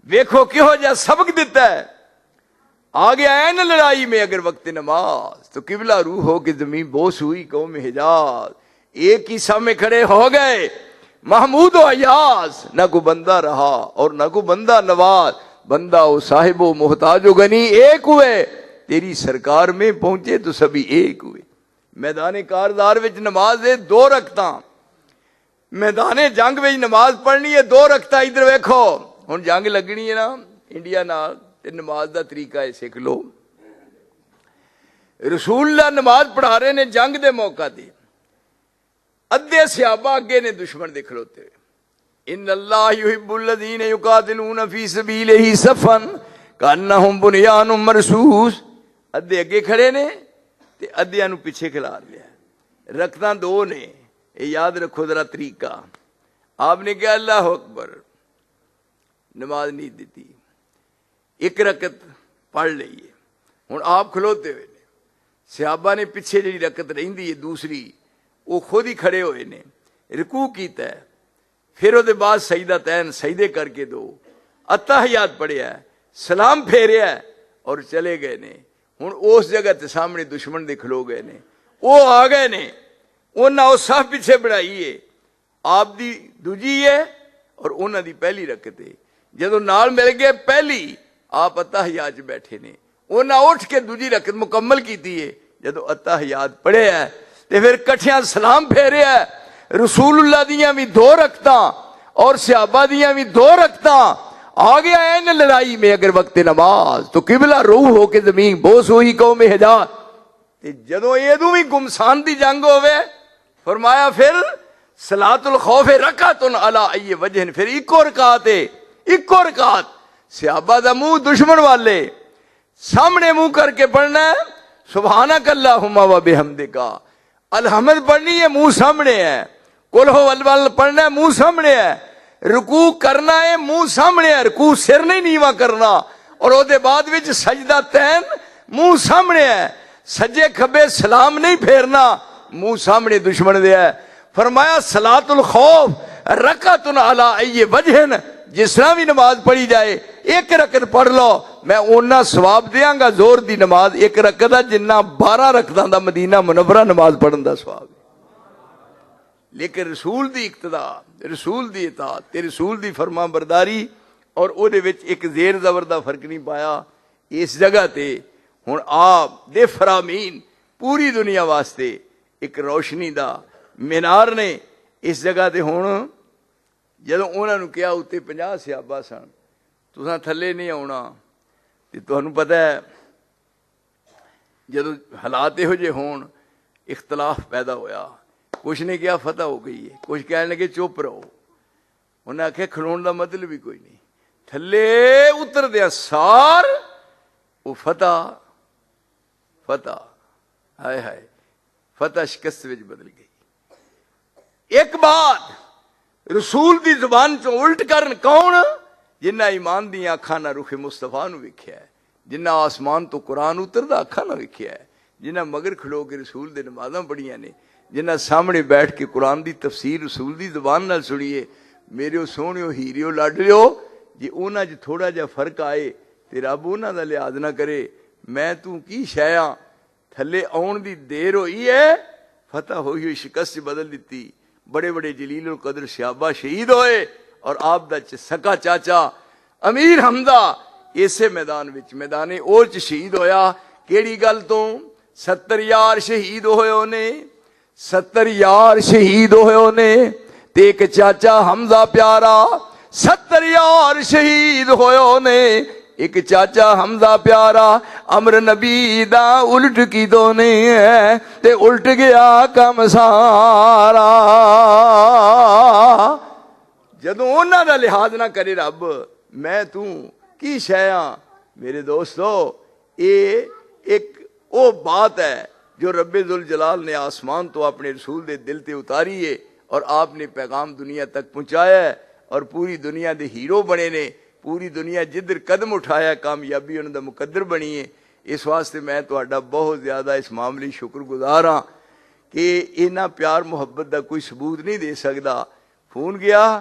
ویکھو کہو جا سبق دیتا ہے، آگے آیا نا لڑائی میں اگر وقت نماز تو قبلہ روح ہو کہ زمین بوس ہوئی قوم حجاز، ایک ہی سامنے کھڑے ہو گئے محمود و ایاز، نہ کو بندہ رہا اور نہ کو بندہ نواز، بندہ و صاحب و محتاج و غنی ایک ہوئے، تیری سرکار میں پہنچے تو سبھی ایک ہوئے۔ میدان کاردار وچ نماز ہے 2 رکعتاں، میدان جنگ وچ نماز پڑھنی ہے 2 رکعتاں۔ ادھر ویکھو ہن جنگ لگنی ہے نا انڈیا نال، تے نماز دا طریقہ ہے سیکھ لو۔ رسول اللہ نماز پڑھا رہے نے جنگ دے موقع تے، ادھے صحابہ اگے نے دشمن دے کھلوتے ہوئے۔ ان اللہ یحب الذین یقاتلون فی سبیلہ صفا کانہم بنیان مرصوص۔ ادھے اگے کھڑے نے تے ادھیاں نو پیچھے کھلا لیا۔ رکعتاں 2 نے، یہ یاد رکھو ذرا طریقہ۔ آپ نے کہا اللہ اکبر، نماز نہیں دیتی، 1 رکعت پڑھ لئیے۔ ہن آپ کھلوتے ہوئے نے، صحابہ نے پیچھے جڑی رکعت رہندی ہے دوسری وہ خود ہی کھڑے ہوئے نے، رکوع کیتا ہے، پھر وہ بعد سجدتین سجدے کر کے 2 اتحیات پڑھیا ہے، سلام پھیریا ہے اور چلے گئے نے۔ ہن اس جگہ تے سامنے دشمن دے کھلو گئے نے، وہ آ گئے نے، انہاں او صف پیچھے بڑھائی ہے، آپ دی دوجی ہے اور انہاں دی پہلی رکعت ہے۔ جدوں نال مل گئے پہلی، آپ اتحیات بیٹھے نے، انہاں اٹھ کے دوجی رکعت مکمل کیتی ہے۔ جدوں اتحیات پڑھے ہے تے پھر کٹھیاں سلام پھیریا ہے۔ رسول اللہ دیاں بھی 2 رکعتاں اور صحابہ دیاں بھی 2 رکعتاں۔ آ گیا ہے نا لڑائی میں اگر وقت نماز تو قبلہ روح ہو کے زمین بوس ہوئی قوم حجاز۔ جدوں ادوں بھی گمسان دی جنگ ہوئے، فرمایا پھر صلاۃ الخوف رکعت علی ای وجہ، پھر 1 رکعت ہے، 1 رکعت۔ صحابہ دا منہ دشمن والے سامنے منہ کر کے پڑھنا ہے، سبحانک اللہم و بحمدک، الحمد پڑھنی ہے منہ سامنے ہے، قل ہو ول پڑھنا ہے منہ سامنے ہے، رکوع کرنا ہے منہ سامنے ہے، رکوع سر نہیں نیواں کرنا، اور او دے بعد وچ سجدہ تین منہ سامنے ہے، سجے کھبے سلام نہیں پھیرنا، منہ سامنے دشمن دے ہے۔ فرمایا صلاۃ الخوف رکعت علی ای وجہ، جس طرح بھی نماز پڑھی جائے 1 رکعت پڑھ لو، میں اونا ثواب دیاں گا زور دی نماز 1 رکعت جنہ 12 رکعتاں دا مدینہ منورہ نماز پڑھن دا ثواب۔ لیکن رسول دی اقتدا، رسول دی اطاعت تے رسول دی فرما برداری، اور او دے وچ ایک زیر زبر دا فرق نہیں پایا۔ اس جگہ تے ہن آپ دے فرامین پوری دنیا واسطے ایک روشنی دا مینار نے۔ اس جگہ تے ہن جدوں انہاں نوں کہا اُتے 50 صحابہ سن، تساں تھلے نہیں آਉਣਾ، تے تانوں پتہ ہے جدوں حالات یہو جے ہون اختلاف پیدا ہویا، کچھ نے کیا فتح ہو گئی ہے، کچھ کہنے لگے چپ رہو، انہوں نے آخیا کھلون دا مطلب بھی کوئی نہیں، تھلے اتر دیا سار وہ فتح ہائے ہائے فتح شکست وچ بدل گئی۔ ایک بات رسول دی زبان چوں الٹ کرن کون؟ جنہ ایمان دی اکھاں نہ رخ مصطفیٰ نو ویکھیا ہے، جنہ آسمان تو قرآن اتردا اکھاں نہ ویکھیا ہے، جنہ مگر کھلو کے رسول دے نمازاں پڑھیاں نے، جنہ سامنے بیٹھ کے قرآن دی تفسیر رسول دی زبان نال سنیے، میرے سونیو ہیریو لاڈلیو، جی اونا جو تھوڑا جا فرق آئے تے رب اونا دا لحاظ نہ کرے، میں تو کی شیاں تھلے آن دی دیر ہوئی ہے فتح ہوئی ہوئی شکست بدل دیتی. بڑے بڑے جلیل القدر صحابہ شہید ہوئے اور آپ دا سکا چاچا امیر حمزہ اسے میدان وچ میدان اور چ شہید ہویا. کیڑی گل تو 70 یار شہید ہوئے ہونے 70 یار شہید ہوئے ہونے تے ایک چاچا حمزہ پیارا 70 یار شہید ہوئے ہونے ایک چاچا حمزہ پیارا. امر نبی دا الٹ کی دونے ہے تے الٹ گیا کم سارا. جدوں انہاں دا لحاظ نہ کرے رب میں تو کی شیاں میرے دوستو ایک او بات ہے جو رب ذوالجلال نے آسمان تو اپنے رسول دے دل تے اتاری ہے اور آپ نے پیغام دنیا تک پہنچایا ہے اور پوری دنیا دے ہیرو بنے نے. پوری دنیا جدھر قدم اٹھایا کامیابی انہوں دا مقدر بنی ہے. اس واسطے میں تہاڈا بہت زیادہ اس معاملے شکر گزار ہاں کہ اینا پیار محبت دا کوئی ثبوت نہیں دے سکدا. فون گیا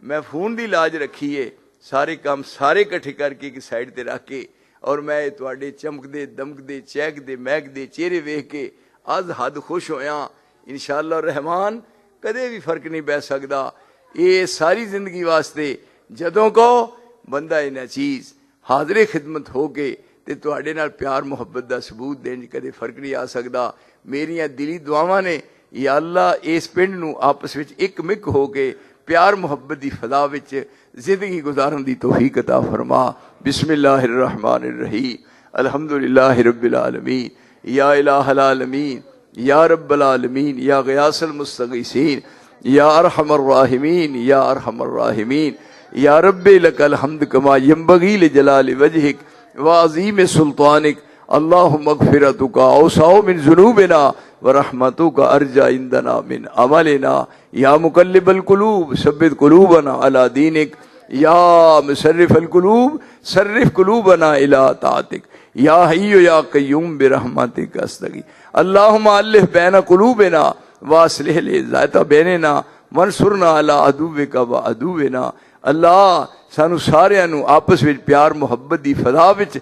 میں فون دی لاج رکھی ہے سارے کام سارے کٹھے کر کے ایک سائڈ تے رکھ کے اور میں تواڈے چمک دے دمک دے چہک دے مہک دے چہرے ویکھ کے از حد خوش ہویا. انشاءاللہ الرحمن کدے بھی فرق نہیں پہ سکدا. یہ ساری زندگی واسطے جدوں کو بندہ انہاں چیز حاضر خدمت ہو کے تے تواڈے نال پیار محبت دا ثبوت دین کدے فرق نہیں آ سکدا. میریاں دلی دعاواں نے یا اللہ اس پنڈ نو آپس وچ ایک مک ہو کے پیار محبت دی فضا وچ زندگی گزارن دی توفیق عطا فرما. بسم اللہ الرحمن الرحیم الحمدللہ رب العالمین یا الہ العالمین یا رب العالمین یا غیاث المستغیثین یا ارحم الراحمین یا ارحم الراحمین یا رب لک الحمد کما ینبغی لجلال وجہک وعظیم سلطانک. اللہم مغفرتک اوسع من ذنوبنا ورحمتک ارجع عندنا من عملنا یا مقلب القلوب ثبت قلوبنا علی دینک یا مصرف القلوب صرف قلوبنا الی طاعتک یا حی یا قیوم برحمتک استغیث. اللہم الف بین قلوبنا واصلح ذات بیننا وانصرنا علی عدوک و عدونا. اللہ سانو سارے نو آپس وچ پیار محبت دی فضا وچ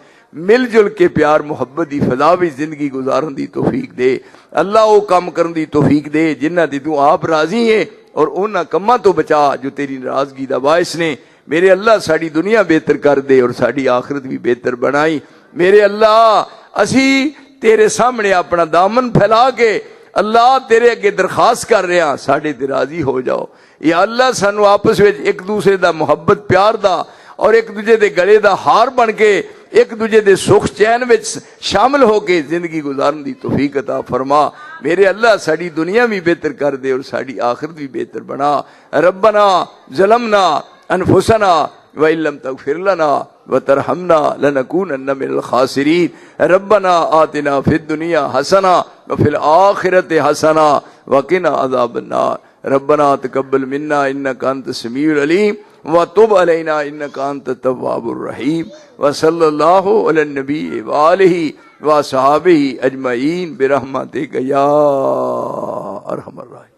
مل جل کے پیار محبت دی فضا وچ زندگی گزارن دی توفیق دے. اللہ وہ کام کرن دی توفیق دے جنہ دی تو آپ راضی ہے اور انہاں کماں تو بچا جو تیری ناراضگی دا باعث نے. میرے اللہ ساڑی دنیا بہتر کر دے اور ساڑی آخرت بھی بہتر بنائی. میرے اللہ اسی تیرے سامنے اپنا دامن پھیلا کے اللہ تیرے اگے درخواست کر رہے ہیں ساڑے تے راضی ہو جاؤ. یا اللہ سانو آپس وچ ایک دوسرے دا محبت پیار دا اور ایک دوسرے دے گلے دا ہار بن کے ایک دوسرے دے سکھ چین وچ شامل ہو کے زندگی گزارن دی توفیق عطا فرما. میرے اللہ ساڑی دنیا بھی بہتر کر دے اور ساڑی آخرت بھی بہتر بنا. ربنا ظلمنا انفسنا وَإِن لَّمْ تَغْفِرْ لَنَا وَتَرْحَمْنَا لَنَكُونَنَّ مِنَ الْخَاسِرِينَ. رَبَّنَا آتِنَا فِي الدُّنْيَا حَسَنَةً وَفِي الْآخِرَةِ حَسَنَةً وَقِنَا عَذَابَ النَّارِ. رَبَّنَا تَقَبَّلْ مِنَّا إِنَّكَ أَنتَ السَّمِيعُ الْعَلِيمُ وَتُبْ عَلَيْنَا إِنَّكَ أَنتَ التَّوَّابُ الرَّحِيمُ. وَصَلَّى اللَّهُ عَلَى النَّبِيِّ وَآلِهِ وَأَصْحَابِهِ أَجْمَعِينَ بِرَحْمَتِكَ يَا أَرْحَمَ الراحمين.